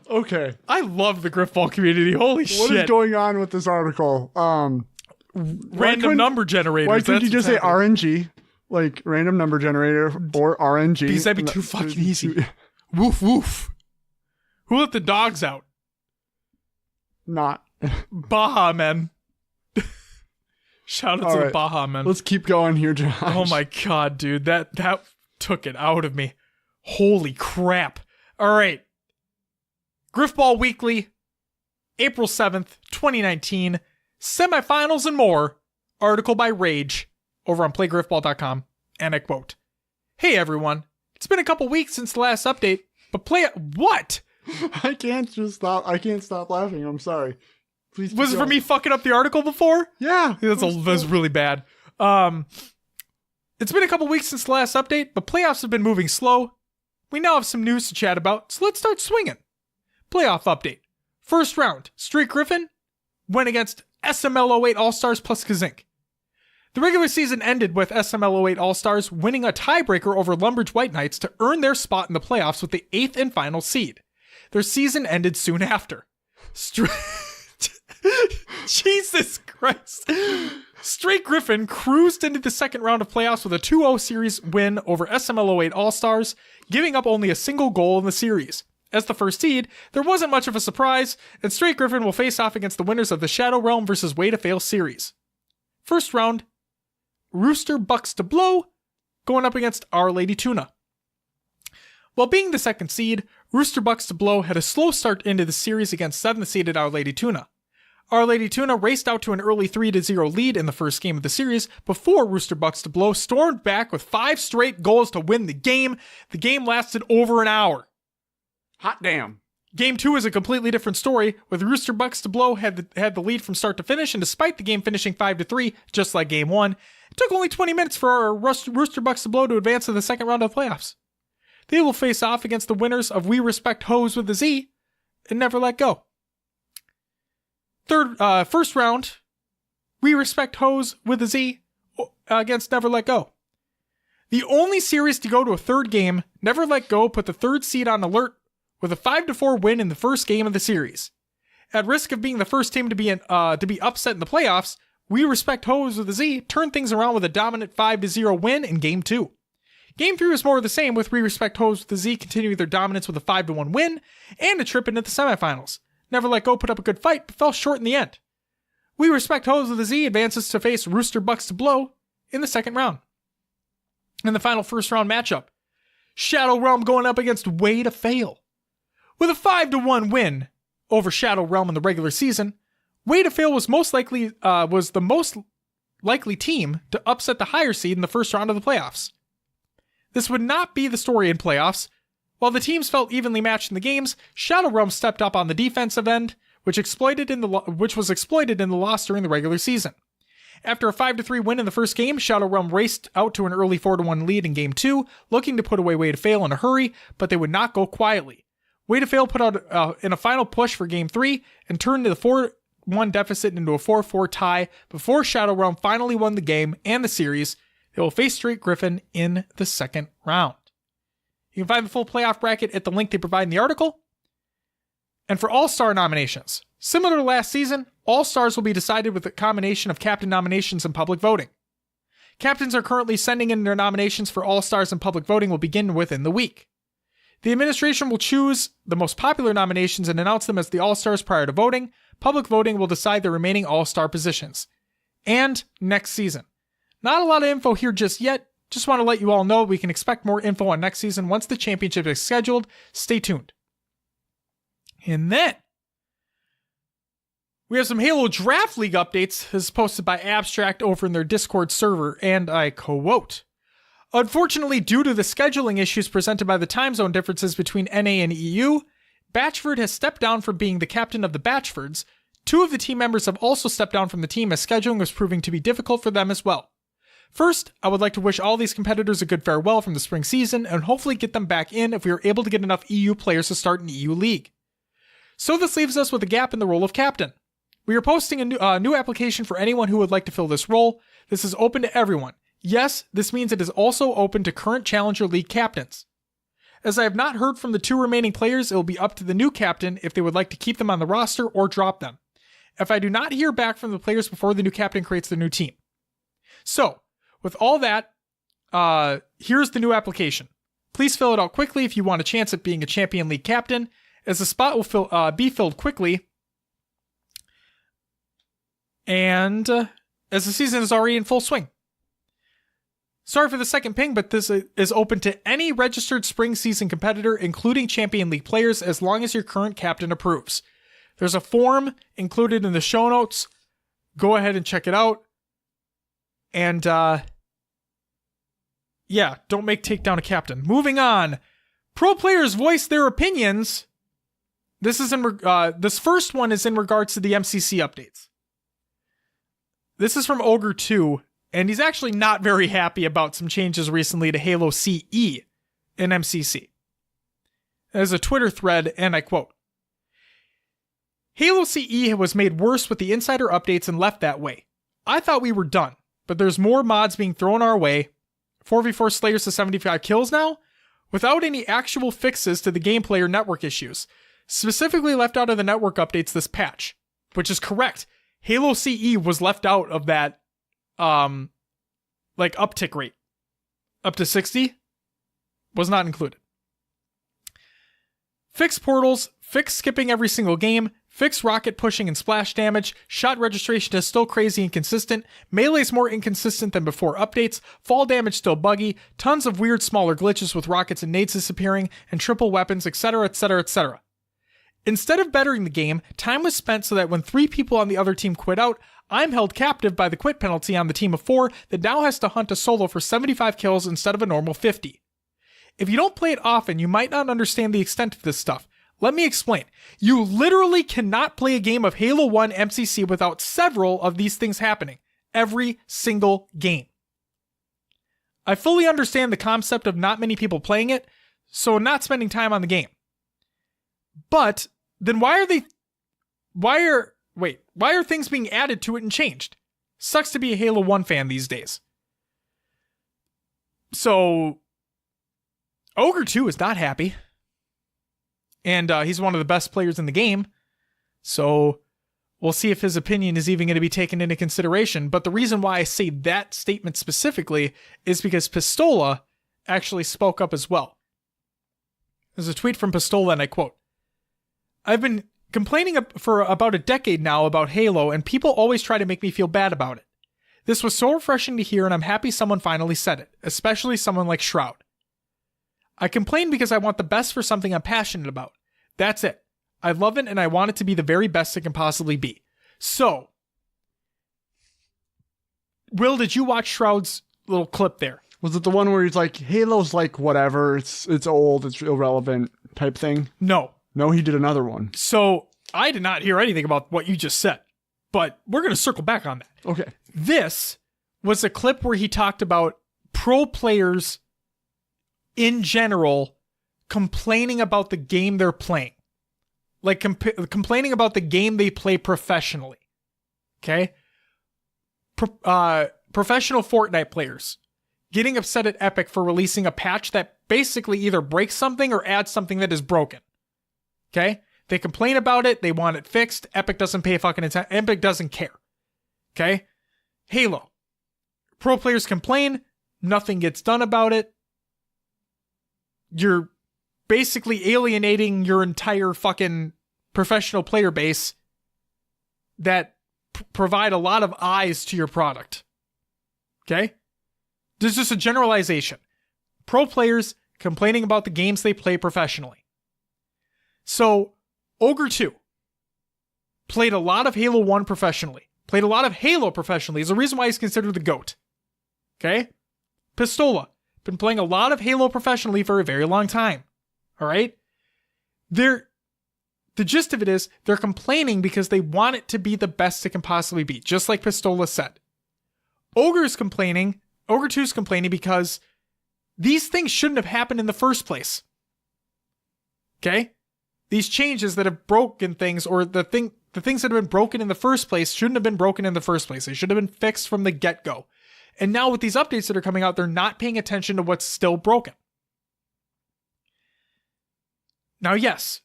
Okay. I love the Griffball community. Holy shit. What is going on with this article? Random number generators. Why couldn't you just say RNG? Like random number generator or RNG? Because that'd be too fucking easy. Woof woof. Who let the dogs out? Not. Baja men. Shout out to the Baja men. Let's keep going here, Josh. Oh my god, dude. That took it out of me. Holy crap. Alright. Griffball Weekly, April 7th, 2019. Semifinals and more. Article by Rage over on playgriffball.com. And I quote, "Hey everyone. It's been a couple weeks since the last update, but what? I can't stop laughing. I'm sorry. Please. Was it for me fucking up the article before? Yeah. That's really bad. It's been a couple weeks since the last update, but playoffs have been moving slow. We now have some news to chat about, so let's start swinging. Playoff update. First round, Streak Griffin went against SML08 All-Stars plus Kazink. The regular season ended with SML08 All-Stars winning a tiebreaker over Lumbridge White Knights to earn their spot in the playoffs with the 8th and final seed. Their season ended soon after. Jesus Christ. Streak Griffin cruised into the second round of playoffs with a 2-0 series win over SML08 All-Stars, giving up only a single goal in the series. As the first seed, there wasn't much of a surprise, and Streak Griffin will face off against the winners of the Shadow Realm vs. Way to Fail series. First round, Rooster Bucks to Blow going up against Our Lady Tuna. While being the second seed, Rooster Bucks to Blow had a slow start into the series against 7th seeded Our Lady Tuna. Our Lady Tuna raced out to an early 3-0 lead in the first game of the series before Rooster Bucks to Blow stormed back with 5 straight goals to win the game. The game lasted over an hour. Hot damn. Game 2 is a completely different story, with Rooster Bucks to Blow had the lead from start to finish, and despite the game finishing 5-3, just like Game 1, it took only 20 minutes for our Rooster Bucks to Blow to advance to the second round of the playoffs. They will face off against the winners of We Respect Hoes with a Z and Never Let Go. First round, We Respect Hoes with a Z against Never Let Go. The only series to go to a third game, Never Let Go put the third seed on alert with a 5-4 win in the first game of the series. At risk of being the first team to be upset in the playoffs, We Respect Hoes with a Z turned things around with a dominant 5-0 win in Game 2. Game 3 was more of the same, with We Respect Hoes with a Z continuing their dominance with a 5-1 win and a trip into the semifinals. Never Let Go put up a good fight, but fell short in the end. We Respect Hoes with a Z advances to face Rooster Bucks to Blow in the second round. In the final first round matchup, Shadow Realm going up against Way to Fail. With a 5-1 win over Shadow Realm in the regular season, Way to Fail was the most likely team to upset the higher seed in the first round of the playoffs. This would not be the story in playoffs. While the teams felt evenly matched in the games, Shadow Realm stepped up on the defensive end, which was exploited in the loss during the regular season. After a 5-3 win in the first game, Shadow Realm raced out to an early 4-1 lead in Game 2, looking to put away Way to Fail in a hurry, but they would not go quietly. Way to Fail put out in a final push for Game 3 and turned the 4-1 deficit into a 4-4 tie before Shadow Realm finally won the game and the series. They will face Straight Griffin in the second round. You can find the full playoff bracket at the link they provide in the article. And for All-Star nominations, similar to last season, All-Stars will be decided with a combination of captain nominations and public voting. Captains are currently sending in their nominations for All-Stars, and public voting will begin within the week. The administration will choose the most popular nominations and announce them as the All-Stars prior to voting. Public voting will decide the remaining All-Star positions. And next season. Not a lot of info here just yet. Just want to let you all know we can expect more info on next season once the championship is scheduled. Stay tuned. And then we have some Halo Draft League updates as posted by Abstract over in their Discord server, and I quote, "Unfortunately, due to the scheduling issues presented by the time zone differences between NA and EU, Batchford has stepped down from being the captain of the Batchfords. 2 of the team members have also stepped down from the team as scheduling was proving to be difficult for them as well. First, I would like to wish all these competitors a good farewell from the spring season and hopefully get them back in if we are able to get enough EU players to start an EU league. So this leaves us with a gap in the role of captain. We are posting a new application for anyone who would like to fill this role. This is open to everyone. Yes, this means it is also open to current Challenger League captains. As I have not heard from the 2 remaining players, it will be up to the new captain if they would like to keep them on the roster or drop them. If I do not hear back from the players before the new captain creates the new team. So, with all that, here's the new application. Please fill it out quickly if you want a chance at being a Champion League captain, as the spot will be filled quickly, and as the season is already in full swing. Sorry for the second ping, but this is open to any registered spring season competitor, including Champion League players, as long as your current captain approves. There's a form included in the show notes. Go ahead and check it out. And, yeah, don't make takedown a captain. Moving on. Pro players voice their opinions. This first one is in regards to the MCC updates. This is from Ogre 2, and he's actually not very happy about some changes recently to Halo CE in MCC. There's a Twitter thread, and I quote, "Halo CE was made worse with the insider updates and left that way. I thought we were done, but there's more mods being thrown our way. 4v4 Slayers to 75 kills now, without any actual fixes to the gameplay or network issues, specifically left out of the network updates this patch," which is correct. Halo CE was left out of that, uptick rate. Up to 60 was not included. Fix portals, fix skipping every single game, fix rocket pushing and splash damage, shot registration is still crazy inconsistent, melee's more inconsistent than before updates, fall damage still buggy, tons of weird smaller glitches with rockets and nades disappearing, and triple weapons, etc, etc, etc. Instead of bettering the game, time was spent so that when 3 people on the other team quit out, I'm held captive by the quit penalty on the team of 4 that now has to hunt a solo for 75 kills instead of a normal 50. If you don't play it often, you might not understand the extent of this stuff. Let me explain. You literally cannot play a game of Halo 1 MCC without several of these things happening. Every single game. I fully understand the concept of not many people playing it, so not spending time on the game. But then why are things being added to it and changed? Sucks to be a Halo 1 fan these days. So Ogre 2 is not happy. And he's one of the best players in the game. So we'll see if his opinion is even going to be taken into consideration. But the reason why I say that statement specifically is because Pistola actually spoke up as well. There's a tweet from Pistola, and I quote, "I've been complaining for about a decade now about Halo, and people always try to make me feel bad about it. This was so refreshing to hear, and I'm happy someone finally said it, especially someone like Shroud. I complain because I want the best for something I'm passionate about. That's it. I love it, and I want it to be the very best it can possibly be." So, Will, did you watch Shroud's little clip there? Was it the one where he's like, Halo's like whatever, it's old, it's irrelevant type thing? No. No, he did another one. So I did not hear anything about what you just said, but we're going to circle back on that. Okay. This was a clip where he talked about pro players in general complaining about the game they're playing. Like complaining about the game they play professionally. Okay? Professional Fortnite players getting upset at Epic for releasing a patch that basically either breaks something or adds something that is broken. Okay? They complain about it. They want it fixed. Epic doesn't pay a fucking attention. Epic doesn't care. Okay? Halo. Pro players complain. Nothing gets done about it. You're basically alienating your entire fucking professional player base that provide a lot of eyes to your product. Okay? This is just a generalization. Pro players complaining about the games they play professionally. So, Ogre 2 played a lot of Halo 1 professionally. Played a lot of Halo professionally. Is the reason why he's considered the GOAT. Okay? Pistola. Been playing a lot of Halo professionally for a very long time. Alright? The gist of it is, they're complaining because they want it to be the best it can possibly be. Just like Pistola said. Ogre 2's complaining because these things shouldn't have happened in the first place. Okay? These changes that have broken things, or the things that have been broken in the first place shouldn't have been broken in the first place. They should have been fixed from the get-go. And now with these updates that are coming out, they're not paying attention to what's still broken. Now, yes,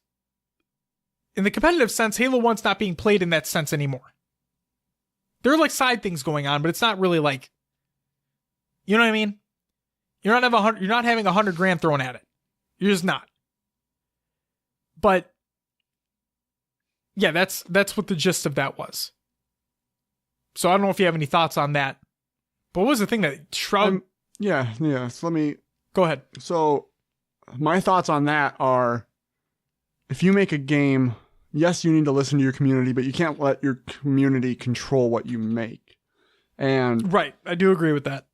in the competitive sense, Halo 1's not being played in that sense anymore. There are like side things going on, but it's not really like, you know what I mean? You're not having $100,000 thrown at it. You're just not. But yeah, that's what the gist of that was. So I don't know if you have any thoughts on that. But what was the thing that Shroud? Yeah. So let me go ahead. So my thoughts on that are, if you make a game, yes, you need to listen to your community, but you can't let your community control what you make. And right, I do agree with that.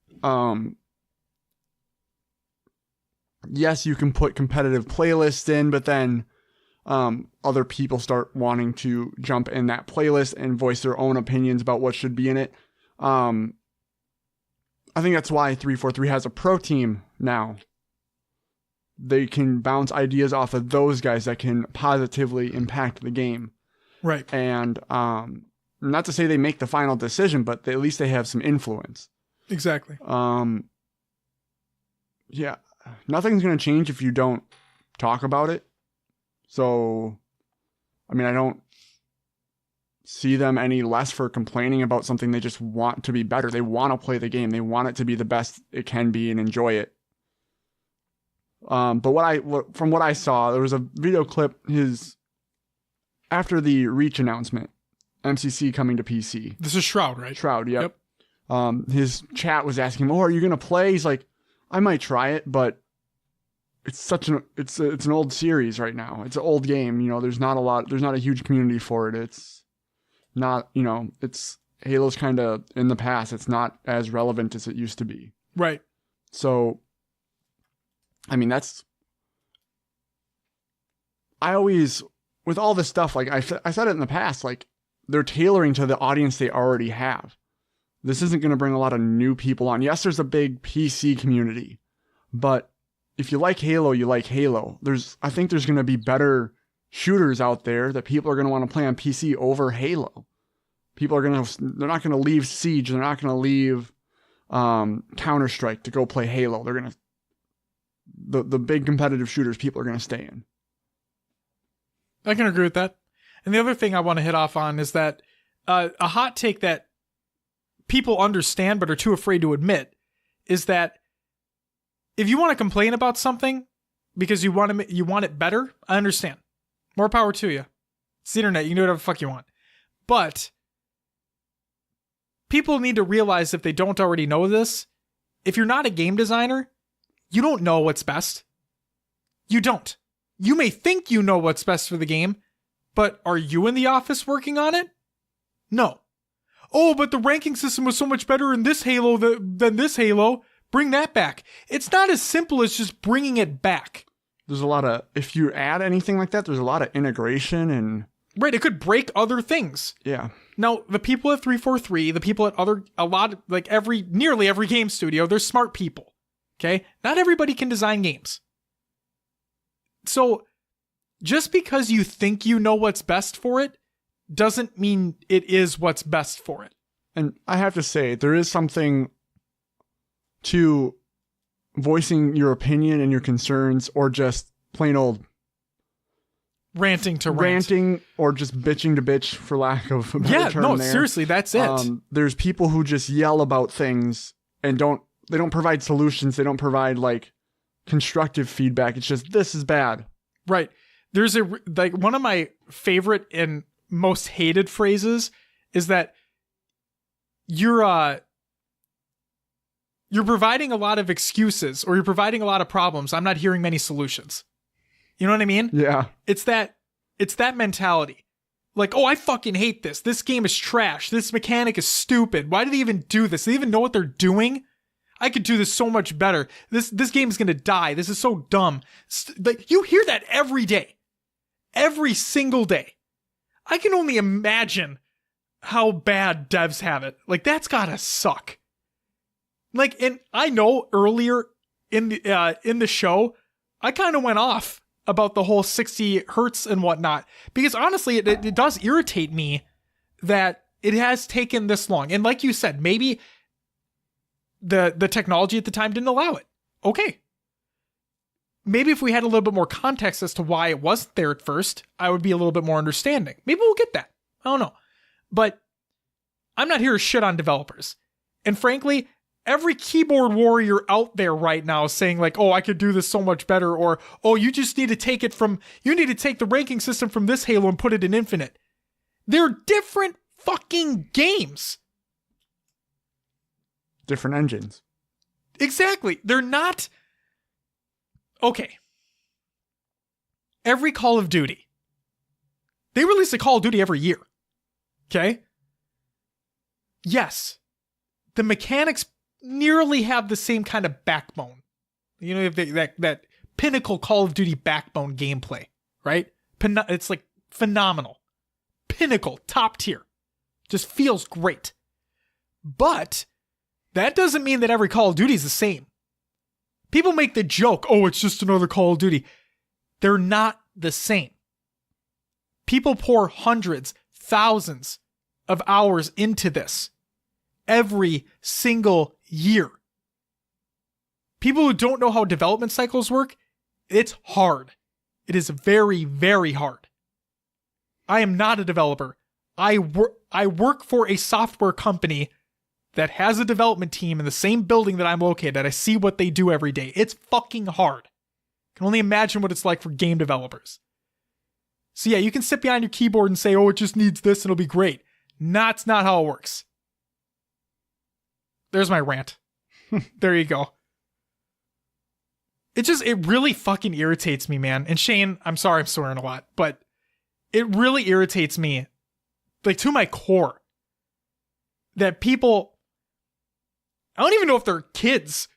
Yes, you can put competitive playlists in, but then other people start wanting to jump in that playlist and voice their own opinions about what should be in it. I think that's why 343 has a pro team now. They can bounce ideas off of those guys that can positively impact the game. Right. And not to say they make the final decision, but at least they have some influence. Exactly. Yeah. Nothing's going to change if you don't talk about it. So, I mean, I don't see them any less for complaining about something. They just want to be better. They want to play the game. They want it to be the best it can be and enjoy it. But from what I saw, there was a video clip after the Reach announcement, MCC coming to PC. This is Shroud, right? Shroud, yep. His chat was asking him, "Oh, are you gonna play?" He's like, "I might try it, but it's an old series right now. It's an old game. You know, there's not a huge community for it. It's not, you know, it's Halo's kind of in the past. It's not as relevant as it used to be." Right. So, I mean, I always, with all this stuff, like I said it in the past, like they're tailoring to the audience they already have. This isn't going to bring a lot of new people on. Yes, there's a big PC community, but if you like Halo, you like Halo. I think there's going to be better shooters out there that people are going to want to play on PC over Halo. They're not going to leave Siege. They're not going to leave Counter-Strike to go play Halo. They're going to, the big competitive shooters people are going to stay in. I can agree with that. And the other thing I want to hit off on is that a hot take that people understand but are too afraid to admit is that if you want to complain about something because you want it better, I understand. More power to you. It's the internet. You can do whatever the fuck you want. But people need to realize, if they don't already know this, if you're not a game designer, you don't know what's best. You don't. You may think you know what's best for the game, but are you in the office working on it? No. Oh, but the ranking system was so much better in this Halo than this Halo. Bring that back. It's not as simple as just bringing it back. There's a lot of, if you add anything like that, there's a lot of integration and... Right, it could break other things. Yeah. Now, the people at 343, the people at nearly every game studio, they're smart people. Okay? Not everybody can design games. So, just because you think you know what's best for it, doesn't mean it is what's best for it. And I have to say, there is something to voicing your opinion and your concerns, or just plain old ranting or just bitching to bitch, for lack of a better term. Seriously, that's it. There's people who just yell about things and they don't provide solutions. They don't provide like constructive feedback. It's just, this is bad. Right. There's one of my favorite and most hated phrases is that you're providing a lot of excuses, or you're providing a lot of problems. I'm not hearing many solutions. You know what I mean? Yeah. It's that mentality. Like, oh, I fucking hate this. This game is trash. This mechanic is stupid. Why do they even do this? Do they even know what they're doing? I could do this so much better. This game is going to die. This is so dumb. Like, you hear that every day. Every single day. I can only imagine how bad devs have it. Like, that's gotta suck. Like, and I know earlier in the show, I kind of went off about the whole 60 hertz and whatnot, because honestly, it does irritate me that it has taken this long. And like you said, maybe the technology at the time didn't allow it. Okay. Maybe if we had a little bit more context as to why it wasn't there at first, I would be a little bit more understanding. Maybe we'll get that. I don't know. But I'm not here to shit on developers. And frankly, every keyboard warrior out there right now is saying like, oh, I could do this so much better, or, oh, you need to take the ranking system from this Halo and put it in Infinite. They're different fucking games. Different engines. Exactly. They're not... Okay. Every Call of Duty. They release a Call of Duty every year. Okay? Yes. The mechanics nearly have the same kind of backbone. You know, that pinnacle Call of Duty backbone gameplay, right? It's like phenomenal. Pinnacle, top tier. Just feels great. But that doesn't mean that every Call of Duty is the same. People make the joke, oh, it's just another Call of Duty. They're not the same. People pour hundreds, thousands of hours into this every single year. People who don't know how development cycles work, it's hard. It is very, very hard. I am not a developer. I work for a software company that has a development team in the same building that I'm located at. I see what they do every day. It's fucking hard. I can only imagine what it's like for game developers. So yeah, you can sit behind your keyboard and say, oh, it just needs this and it'll be great. That's not how it works. There's my rant. There you go. It really fucking irritates me, man. And Shane, I'm sorry I'm swearing a lot, but it really irritates me, like, to my core, that people, I don't even know if they're kids.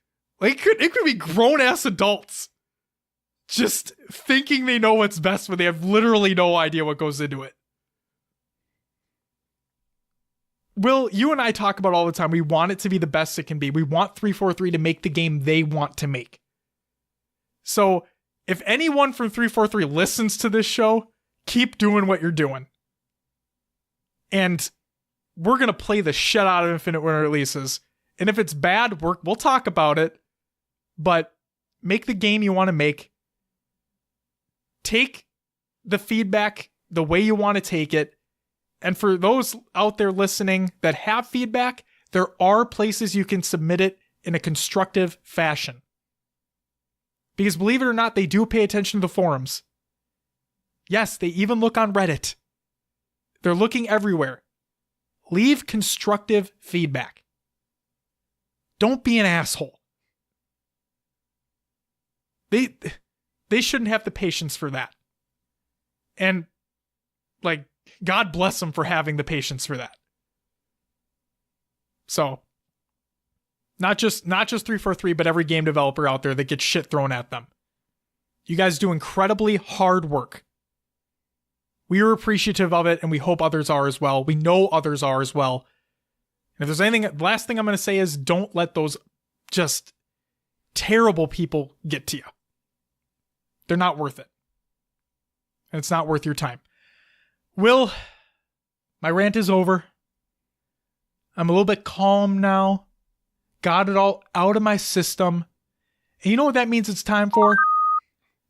Like, it could be grown-ass adults just thinking they know what's best when they have literally no idea what goes into it. Will, you and I talk about all the time, we want it to be the best it can be. We want 343 to make the game they want to make. So, if anyone from 343 listens to this show, keep doing what you're doing. And we're going to play the shit out of Infinite when it releases. And if it's bad, we'll talk about it. But make the game you want to make. Take the feedback the way you want to take it. And for those out there listening that have feedback, there are places you can submit it in a constructive fashion. Because believe it or not, they do pay attention to the forums. Yes, they even look on Reddit. They're looking everywhere. Leave constructive feedback. Don't be an asshole. They shouldn't have the patience for that. And, like, God bless them for having the patience for that. So, Not just 343, but every game developer out there that gets shit thrown at them. You guys do incredibly hard work. We are appreciative of it, and we hope others are as well. We know others are as well. And if there's anything, the last thing I'm going to say is don't let those just terrible people get to you. They're not worth it. And it's not worth your time. Will, my rant is over. I'm a little bit calm now. Got it all out of my system. And you know what that means it's time for?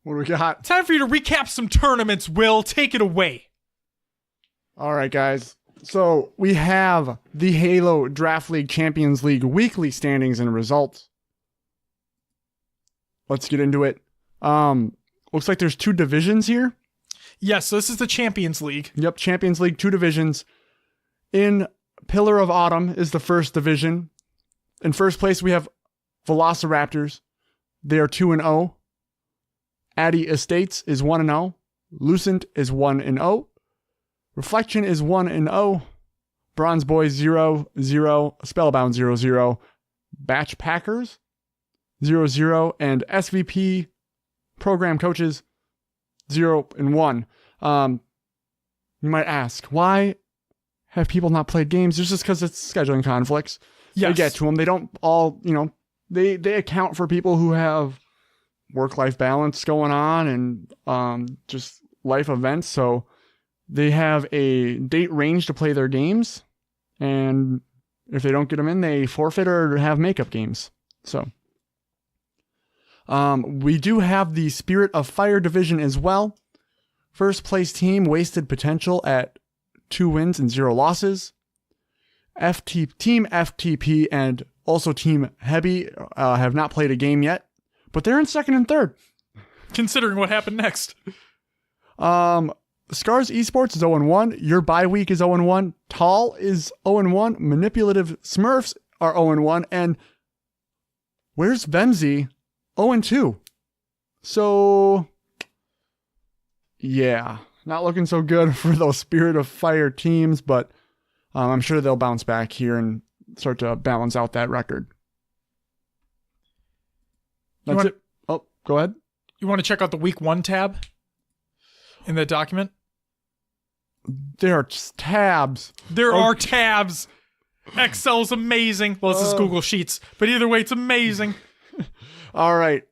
What do we got? Time for you to recap some tournaments, Will. Take it away. All right, guys. So we have the Halo Draft League Champions League weekly standings and results. Let's get into it. Looks like there's 2 divisions here. Yes, so this is the Champions League. Yep, Champions League, 2 divisions. In Pillar of Autumn is the first division. In first place, we have Velociraptors. They are 2-0. Addy Estates is 1-0. Lucent is 1-0. Reflection is 1-0. Bronze Boys 0-0. Spellbound 0-0. Batch Packers 0-0. And SVP Program Coaches 0-1. You might ask, why have people not played games? It's just because it's scheduling conflicts. Yes. They get to them. They don't all, they account for people who have work-life balance going on and just life events. So they have a date range to play their games. And if they don't get them in, they forfeit or have makeup games. So we do have the Spirit of Fire division as well. First place team, Wasted Potential at 2 wins and 0 losses. Team FTP and also Team Heavy have not played a game yet, but they're in second and third. Considering what happened next. Scars Esports is 0-1. Your bye week is 0-1. Tall is 0-1. Manipulative Smurfs are 0-1. And where's Vemzy? 0-2. So, yeah, not looking so good for those Spirit of Fire teams, but I'm sure they'll bounce back here and start to balance out that record. That's it. Oh, go ahead. You want to check out the week 1 tab in the document? There are tabs. There are tabs. Excel's amazing. Well, this is Google Sheets, but either way, it's amazing. All right.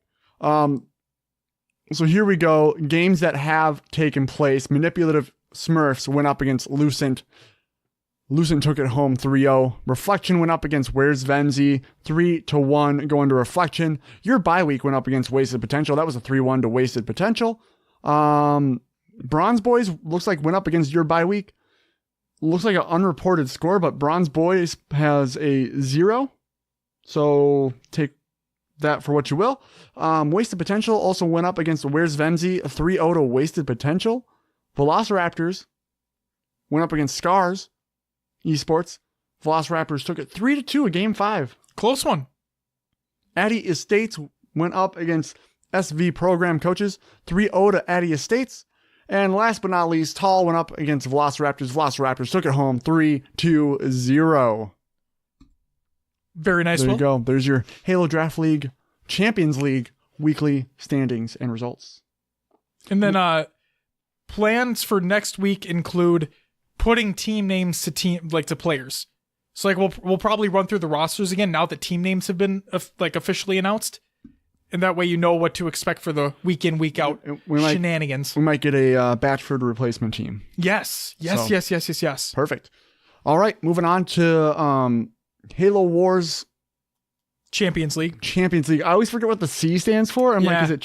So here we go. Games that have taken place. Manipulative Smurfs went up against Lucent. Lucent took it home 3-0. Reflection went up against Where's Vemzy, 3-1 going to Reflection. Your bye week went up against Wasted Potential. That was a 3-1 to Wasted Potential. Bronze Boys looks like went up against your bye week. Looks like an unreported score, but Bronze Boys has a 0. So take that for what you will. Wasted Potential also went up against Where's Vemzy, a 3-0 to Wasted Potential. Velociraptors went up against Scars Esports. Velociraptors took it 3-2 a game 5. Close one. Addy Estates went up against SV Program Coaches, 3-0 to Addy Estates. And last but not least, Tall went up against Velociraptors. Velociraptors took it home 3-0. Very nice. There you go. There's your Halo Draft League Champions League weekly standings and results. And then plans for next week include putting team names to players. So we'll probably run through the rosters again now that team names have been officially announced. And that way you know what to expect for the week in, week out shenanigans. We might get a Batchford replacement team. Yes. Perfect. All right, moving on to Halo Wars Champions League. I always forget what the C stands for. I'm like, is it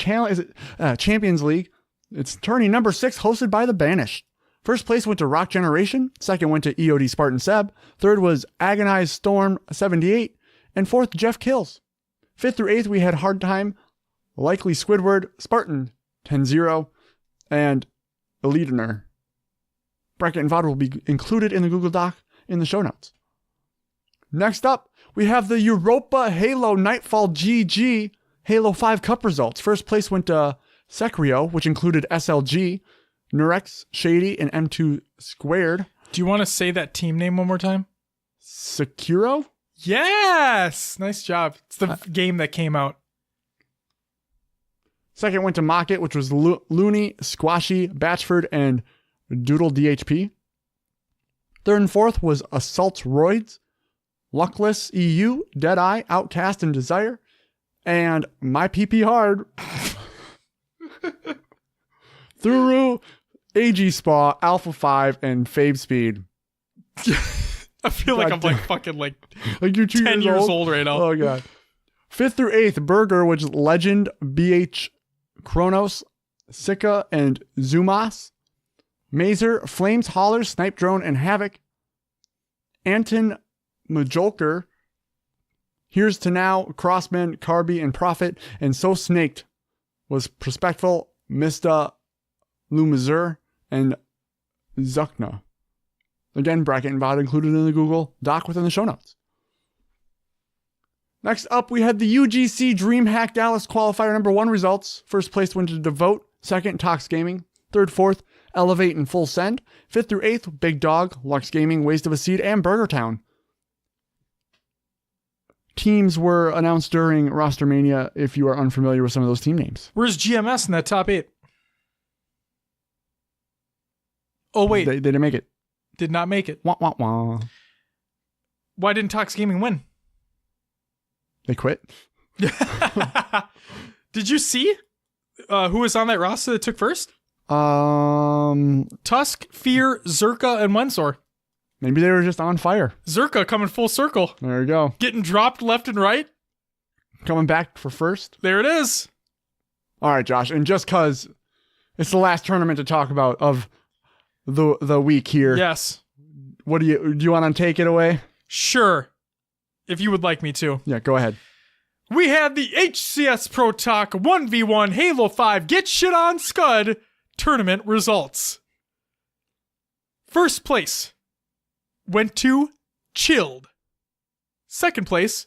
Champions League? It's tourney number 6, hosted by the Banished. First place went to Rock Generation. Second went to EOD Spartan Seb. Third was Agonized Storm 78. And fourth, Jeff Kills. 5th through 8th, we had Hard Time, Likely Squidward, Spartan 10-0, and Elitener. Bracket and VOD will be included in the Google Doc in the show notes. Next up, we have the Europa Halo Nightfall GG Halo 5 Cup results. First place went to Secrio, which included SLG, Nurex, Shady, and M2 Squared. Do you want to say that team name one more time? Sekiro? Yes! Nice job. It's the game that came out. Second went to Mock It, which was Looney, Squashy, Batchford, and Doodle DHP. Third and fourth was Assault Roids, Luckless EU, Deadeye, Outcast, and Desire. And My PP Hard. Thuru, AG Spa, Alpha 5, and Fave Speed. I feel like I'm like fucking like you're 10 years old right now. Oh, God. Fifth through eighth, Burger, which is Legend, BH, Kronos, Sika, and Zumas. Mazer, Flames, Holler, Snipe Drone, and Havoc. Anton, Majolker. Here's to Now, Crossman, Carby, and Prophet. And So Snaked was Prospectful, Mista, Lumazur, and Zuckna. Again, bracket and VOD included in the Google Doc within the show notes. Next up, we had the UGC Dreamhack Dallas Qualifier number 1 results. First place went to Devote. Second, Tox Gaming. Third, fourth, Elevate and Full Send. Fifth through eighth, Big Dog, Lux Gaming, Waste of a Seed, and Burger Town. Teams were announced during Roster Mania if you are unfamiliar with some of those team names. Where's GMS in that top 8? Oh, wait. They didn't make it. Did not make it. Wah, wah, wah. Why didn't Tox Gaming win? They quit. Did you see who was on that roster that took first? Tusk, Fear, Zerka, and Wensor. Maybe they were just on fire. Zerka coming full circle. There you go. Getting dropped left and right. Coming back for first. There it is. All right, Josh. And just because it's the last tournament to talk about of the week here. Yes. What do you want to take it away? Sure. If you would like me to. Yeah, go ahead. We had the HCS Pro Talk 1v1 Halo 5 Get Shit on Scud tournament results. First place went to Chilled. Second place,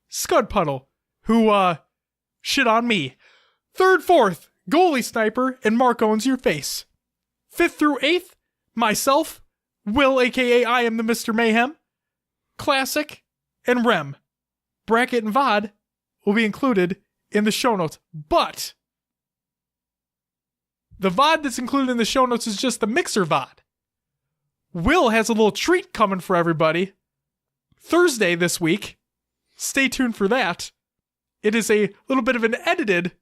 Scud Puddle, who shit on me. Third, fourth, Goalie Sniper and Mark Owns Your Face. Fifth through eighth, myself, Will aka I am the Mr. Mayhem, Classic, and Rem. Bracket and VOD will be included in the show notes, but the VOD that's included in the show notes is just the mixer VOD. Will has a little treat coming for everybody Thursday this week. Stay tuned for that. It is a little bit of an edited.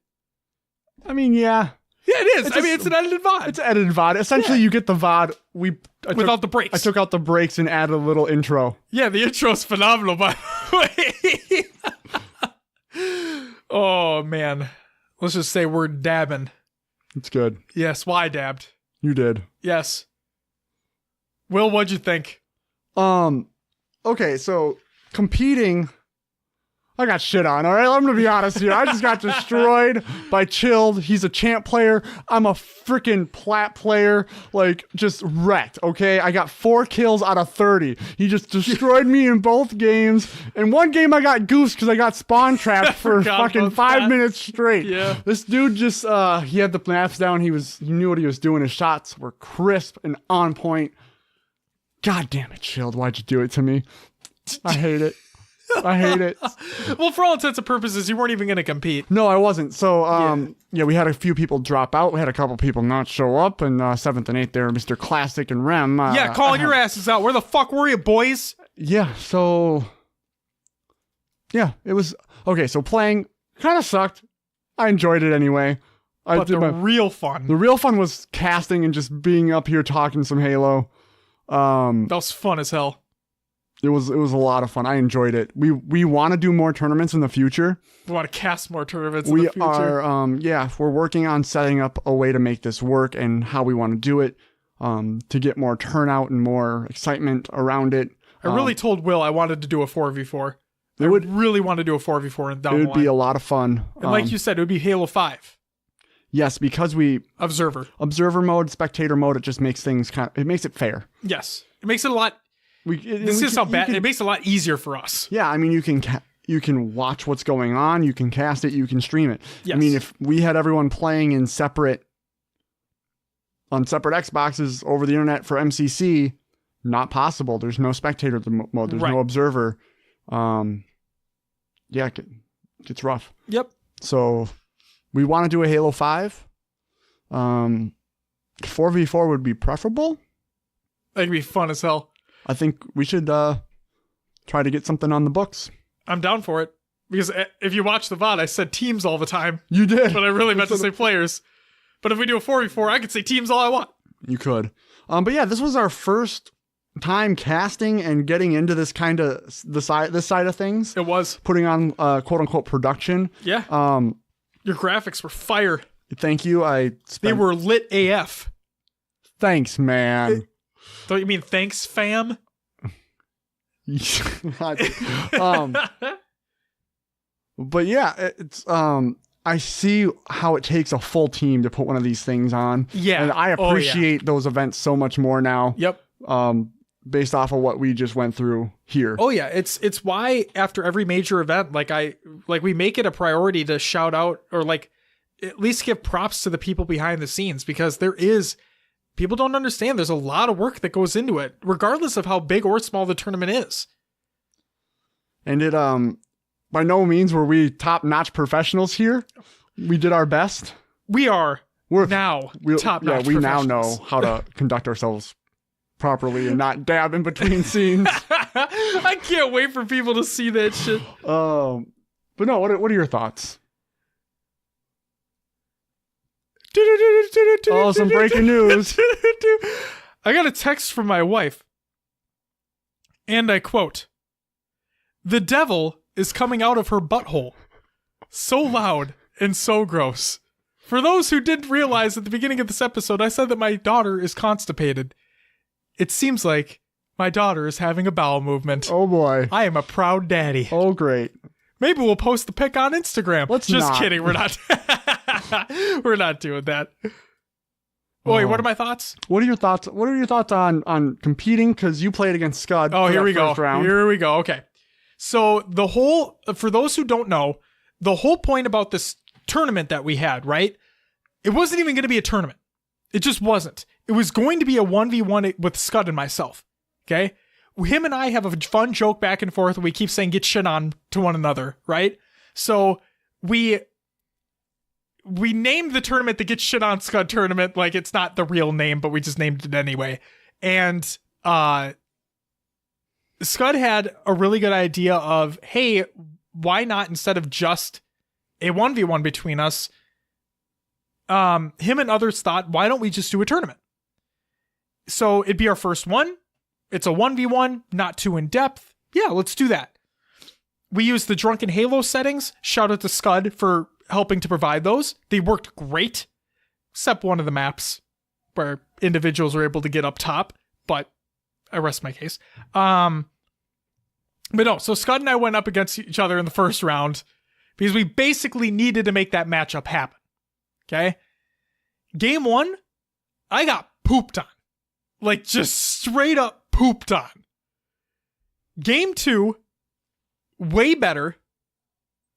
I mean, yeah. Yeah, it is. It's an edited VOD. It's an edited VOD. Essentially, you get the VOD without the breaks. I took out the breaks and added a little intro. Yeah, the intro's phenomenal, by the way. Oh, man. Let's just say we're dabbing. It's good. Yes, why dabbed? You did. Yes. Will, what'd you think? Okay, so competing, I got shit on, all right? I'm gonna be honest here. I just got destroyed by Chilled. He's a champ player. I'm a freaking plat player, like just wrecked, okay? I got 4 kills out of 30. He just destroyed me in both games. In one game, I got goofed because I got spawn trapped for fucking 5 minutes straight. Yeah. This dude just, he had the maps down. He knew what he was doing. His shots were crisp and on point. God damn it, Chilled. Why'd you do it to me? I hate it. I hate it. Well, for all intents and purposes, you weren't even going to compete. No, I wasn't. So, yeah, we had a few people drop out. We had a couple people not show up. And 7th and 8th there, Mr. Classic and Rem. Yeah, calling your asses out. Where the fuck were you, boys? Yeah, so... Yeah, it was... Okay, so playing kind of sucked. I enjoyed it anyway. But the real fun. The real fun was casting and just being up here talking some Halo. That was fun as hell. It was a lot of fun. I enjoyed it. We want to do more tournaments in the future. We want to cast more tournaments in the future. We are, we're working on setting up a way to make this work and how we want to do it to get more turnout and more excitement around it. I really told Will I wanted to do a 4v4. I would really want to do a 4v4 down the line. It would be a lot of fun. And like you said, it would be Halo 5. Yes, because we... Observer mode, spectator mode, it just makes things it makes it fair. Yes. It makes it a lot... It makes it a lot easier for us. Yeah, I mean, you can watch what's going on, you can cast it, you can stream it. Yes. I mean, if we had everyone playing on separate Xboxes over the internet for MCC, not possible. There's no spectator mode, there's no observer. Yeah, it gets rough. Yep. So we want to do a Halo 5. 4v4 would be preferable. That'd be fun as hell. I think we should try to get something on the books. I'm down for it. Because if you watch the VOD, I said teams all the time. You did. But I really meant to say players. But if we do a 4v4, I could say teams all I want. You could. But yeah, this was our first time casting and getting into this kind of this side of things. It was. Putting on quote unquote production. Yeah. Your graphics were fire. Thank you. They were lit AF. Thanks, man. Don't you mean thanks, fam? But yeah, it's I see how it takes a full team to put one of these things on. Yeah. And I appreciate those events so much more now. Yep. Based off of what we just went through here. Oh yeah, it's why after every major event, we make it a priority to shout out or like at least give props to the people behind the scenes, because people don't understand there's a lot of work that goes into it, regardless of how big or small the tournament is. And it by no means were we top-notch professionals here. We did our best. We're now top-notch. Yeah, we now know how to conduct ourselves properly and not dab in between scenes. I can't wait for people to see that shit. But no, what are your thoughts? Oh, some breaking news. I got a text from my wife, and I quote, "The devil is coming out of her butthole. So loud and so gross." For those who didn't realize at the beginning of this episode, I said that my daughter is constipated. It seems like my daughter is having a bowel movement. Oh boy. I am a proud daddy. Oh great. Maybe we'll post the pic on Instagram. Let's Just not. kidding, we're not. We're not doing that. Wait, what are my thoughts? What are your thoughts? What are your thoughts on competing? Because you played against Scud. Oh, here we go. Round. Here we go. Okay. So for those who don't know, the whole point about this tournament that we had, right? It wasn't even going to be a tournament. It just wasn't. It was going to be a 1v1 with Scud and myself. Okay? Him and I have a fun joke back and forth. We keep saying get shit on to one another, right? So we named the tournament the Get Shit On Scud tournament. Like, it's not the real name, but we just named it anyway. And Scud had a really good idea of, hey, why not, instead of just a 1v1 between us, him and others thought, why don't we just do a tournament? So it'd be our first one. It's a 1v1, not too in depth. Yeah, let's do that. We used the Drunken Halo settings. Shout out to Scud for helping to provide those. They worked great, except one of the maps where individuals were able to get up top, but I rest my case. But no, so Scud and I went up against each other in the first round because we basically needed to make that matchup happen. Okay? Game 1, I got pooped on. Like, just straight up pooped on. Game 2, way better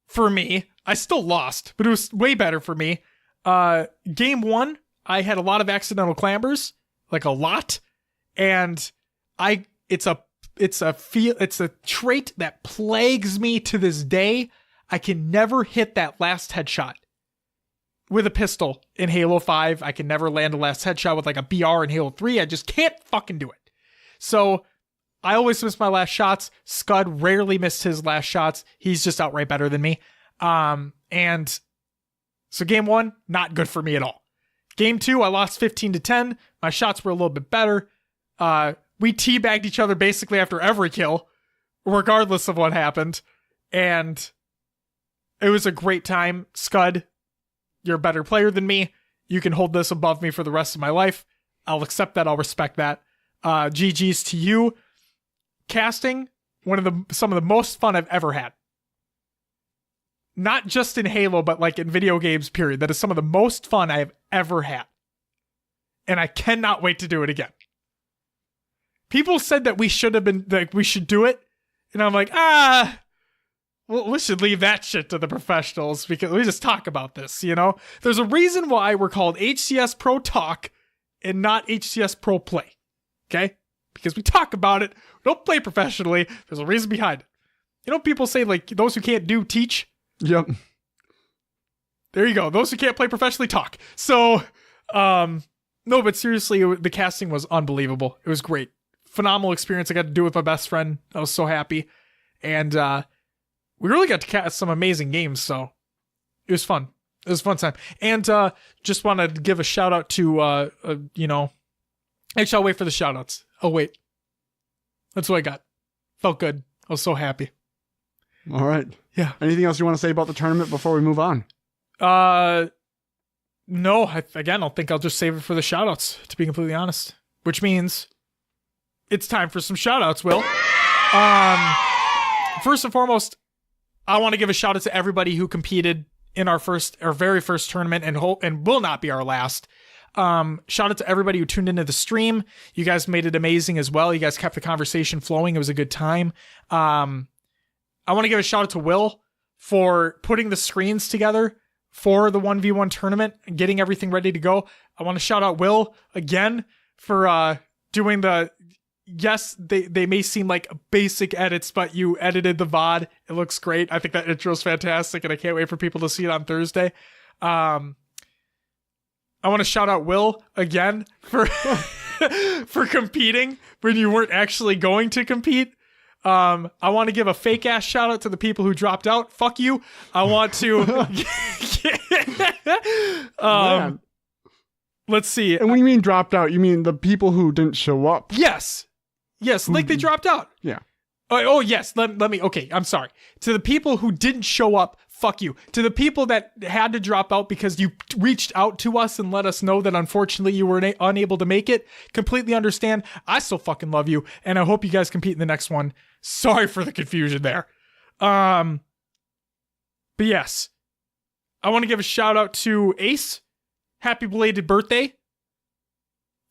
for me. I still lost, but it was way better for me. Game 1, I had a lot of accidental clambers, like a lot, and it's a trait that plagues me to this day. I can never hit that last headshot with a pistol in Halo 5. I can never land a last headshot with like a BR in Halo 3. I just can't fucking do it. So I always miss my last shots. Scud rarely missed his last shots. He's just outright better than me. And so game 1, not good for me at all. Game 2, I lost 15-10. My shots were a little bit better. We teabagged each other basically after every kill, regardless of what happened. And it was a great time. Scud, you're a better player than me. You can hold this above me for the rest of my life. I'll accept that. I'll respect that. GG's to you. Casting, some of the most fun I've ever had. Not just in Halo, but like in video games, period. That is some of the most fun I have ever had. And I cannot wait to do it again. People said that we should do it. And I'm like, well, we should leave that shit to the professionals because we just talk about this, you know? There's a reason why we're called HCS Pro Talk and not HCS Pro Play. Okay? Because we talk about it. We don't play professionally. There's a reason behind it. people say, like, those who can't do, teach. Yep. There you go. Those who can't play professionally, talk. So, no, but seriously, the casting was unbelievable. It was great. Phenomenal experience I got to do with my best friend. I was so happy. And we really got to cast some amazing games, so it was fun. It was a fun time. And just want to give a shout out to, actually, I'll wait for the shout outs. Oh, wait. That's what I got. Felt good. I was so happy. All right. Yeah. Anything else you want to say about the tournament before we move on? No, I think I'll just save it for the shout outs, to be completely honest. Which means it's time for some shout outs, Will. First and foremost, I want to give a shout out to everybody who competed in our very first tournament and will not be our last. Shout out to everybody who tuned into the stream. You guys made it amazing as well. You guys kept the conversation flowing. It was a good time. I want to give a shout out to Will for putting the screens together for the 1v1 tournament and getting everything ready to go. I want to shout out Will again for doing yes, they may seem like basic edits, but you edited the VOD. It looks great. I think that intro is fantastic, and I can't wait for people to see it on Thursday. I want to shout out Will again for for competing when you weren't actually going to compete. I want to give a fake ass shout out to the people who dropped out. Fuck you. I want to let's see. And when you mean dropped out, you mean the people who didn't show up? Yes, like they dropped out. Yeah. Oh yes. Let me. Okay, I'm sorry. To the people who didn't show up, fuck you. To the people that had to drop out because you reached out to us and let us know that unfortunately you were unable to make it, completely understand. I still fucking love you, and I hope you guys compete in the next one. Sorry for the confusion there. But yes, I want to give a shout out to Ace. Happy belated birthday.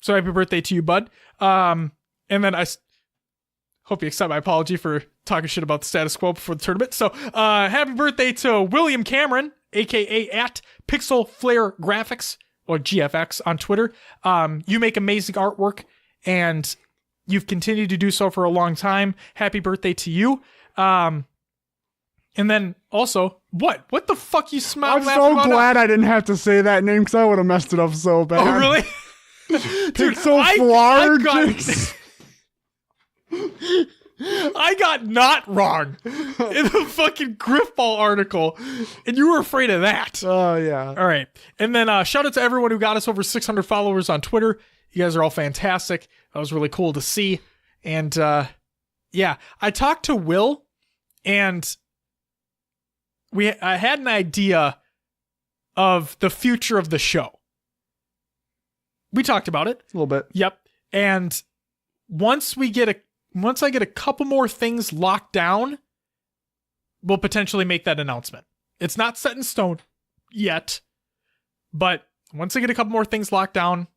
So happy birthday to you, bud. And then I hope you accept my apology for talking shit about the status quo before the tournament. So, happy birthday to William Cameron, aka at Pixel Flare Graphics or GFX on Twitter. You make amazing artwork, and you've continued to do so for a long time. Happy birthday to you. And then also, what the fuck you smile? I'm so glad I didn't have to say that name because I would have messed it up so bad. Oh really? Pixel Flare. I got not wrong in the fucking Griffball article, and you were afraid of that. Oh, yeah. All right. And then shout out to everyone who got us over 600 followers on Twitter. You guys are all fantastic. That was really cool to see. And yeah, I talked to Will, and I had an idea of the future of the show. We talked about it. A little bit. Yep. And once I get a couple more things locked down, we'll potentially make that announcement. It's not set in stone yet, but once I get a couple more things locked down,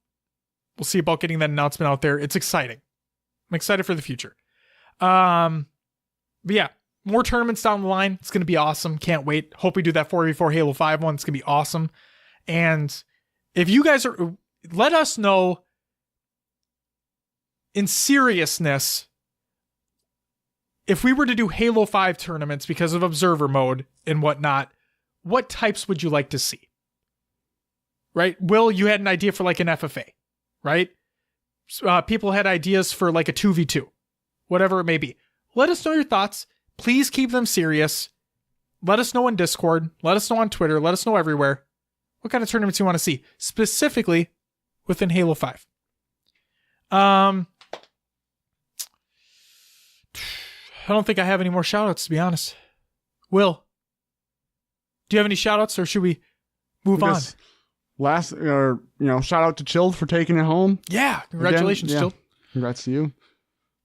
we'll see about getting that announcement out there. It's exciting. I'm excited for the future. But yeah, more tournaments down the line. It's going to be awesome. Can't wait. Hope we do that 4v4 Halo 5 one. It's going to be awesome. And if you guys let us know in seriousness, if we were to do Halo 5 tournaments because of observer mode and whatnot, what types would you like to see? Right? Will, you had an idea for like an FFA, right? People had ideas for like a 2v2, whatever it may be. Let us know your thoughts. Please keep them serious. Let us know on Discord. Let us know on Twitter. Let us know everywhere what kind of tournaments you want to see, specifically within Halo 5. I don't think I have any more shoutouts, to be honest. Will, do you have any shoutouts, or should we move on? Shout out to Chilled for taking it home. Yeah, congratulations, Chilled. Congrats to you.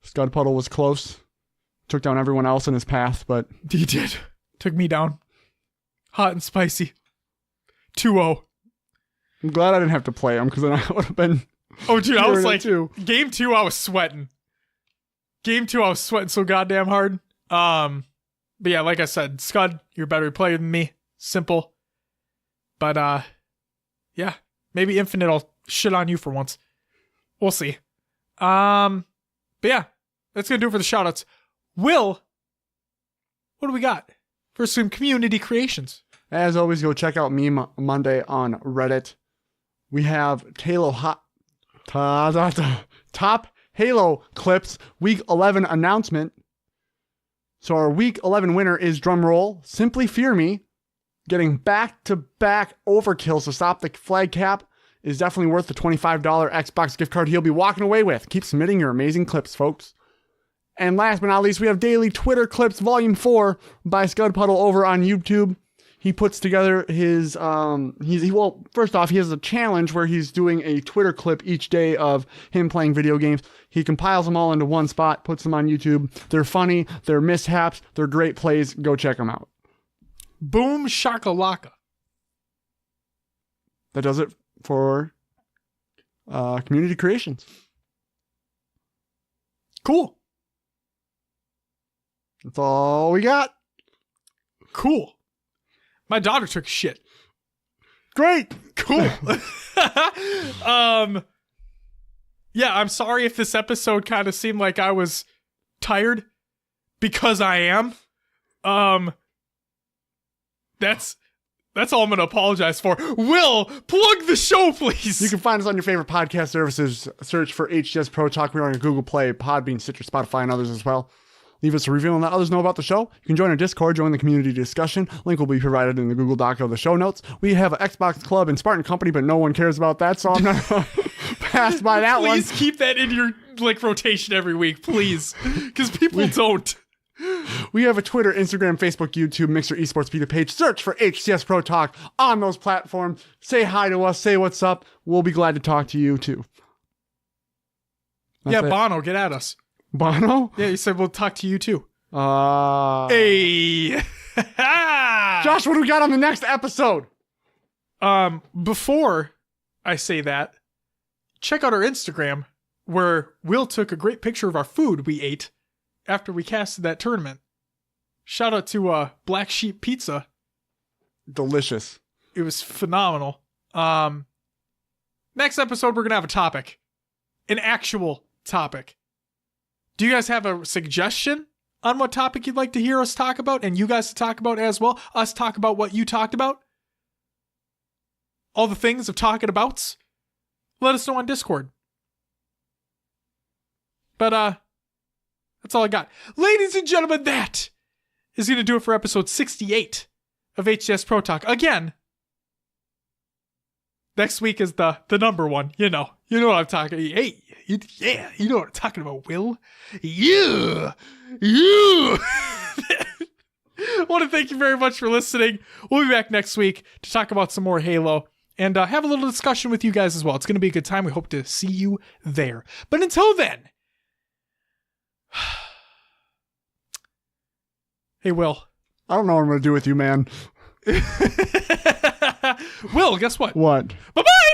Scud Puddle was close. Took down everyone else in his path, but he did. Took me down. Hot and spicy. 2-0. I'm glad I didn't have to play him, because then I would have been... Oh, dude, I was like, game 2, I was sweating. Game 2, I was sweating so goddamn hard. But yeah, like I said, Scud, you're a better player than me. Simple. But, yeah, maybe Infinite will shit on you for once. We'll see. But yeah, that's going to do it for the shoutouts. Will, what do we got for some community creations? As always, go check out Meme Monday on Reddit. We have top Halo clips, Week 11 announcement. So our Week 11 winner is, drumroll, Simply Fear Me. Getting back-to-back overkills to stop the flag cap is definitely worth the $25 Xbox gift card he'll be walking away with. Keep submitting your amazing clips, folks. And last but not least, we have Daily Twitter Clips Volume 4 by Scud Puddle over on YouTube. He puts together his, first off, he has a challenge where he's doing a Twitter clip each day of him playing video games. He compiles them all into one spot, puts them on YouTube. They're funny, they're mishaps, they're great plays. Go check them out. Boom shakalaka. That does it for community creations. Cool. That's all we got. Cool. My daughter took a shit. Great. Cool. Yeah, I'm sorry if this episode kind of seemed like I was tired, because I am. That's all I'm going to apologize for. Will, plug the show, please. You can find us on your favorite podcast services. Search for HCS Pro Talk. We're on Google Play, Podbean, Stitcher, Spotify, and others as well. Leave us a review and let others know about the show. You can join our Discord, join the community discussion. Link will be provided in the Google Doc of the show notes. We have an Xbox Club and Spartan Company, but no one cares about that, so I'm not passed by that one. Please keep that in your rotation every week, please, because people don't. We have a Twitter, Instagram, Facebook, YouTube, Mixer, Esports Vita page. Search for HCS Pro Talk on those platforms. Say hi to us. Say what's up. We'll be glad to talk to you, too. That's Bono, get at us. Bono? Yeah, you said we'll talk to you, too. Hey. Josh, what do we got on the next episode? Before I say that, check out our Instagram, where Will took a great picture of our food we ate after we casted that tournament. Shout out to Black Sheep Pizza. Delicious. It was phenomenal. Next episode, we're going to have a topic. An actual topic. Do you guys have a suggestion on what topic you'd like to hear us talk about, and you guys to talk about as well? Us talk about what you talked about? All the things of talking abouts? Let us know on Discord. But, that's all I got. Ladies and gentlemen, that is going to do it for episode 68 of HCS Pro Talk. Again, next week is the number one. You know what I'm talking. Hey, you know what I'm talking about, Will. You. I want to thank you very much for listening. We'll be back next week to talk about some more Halo and have a little discussion with you guys as well. It's going to be a good time. We hope to see you there. But until then, hey, Will. I don't know what I'm going to do with you, man. Will, guess what? What? Bye-bye!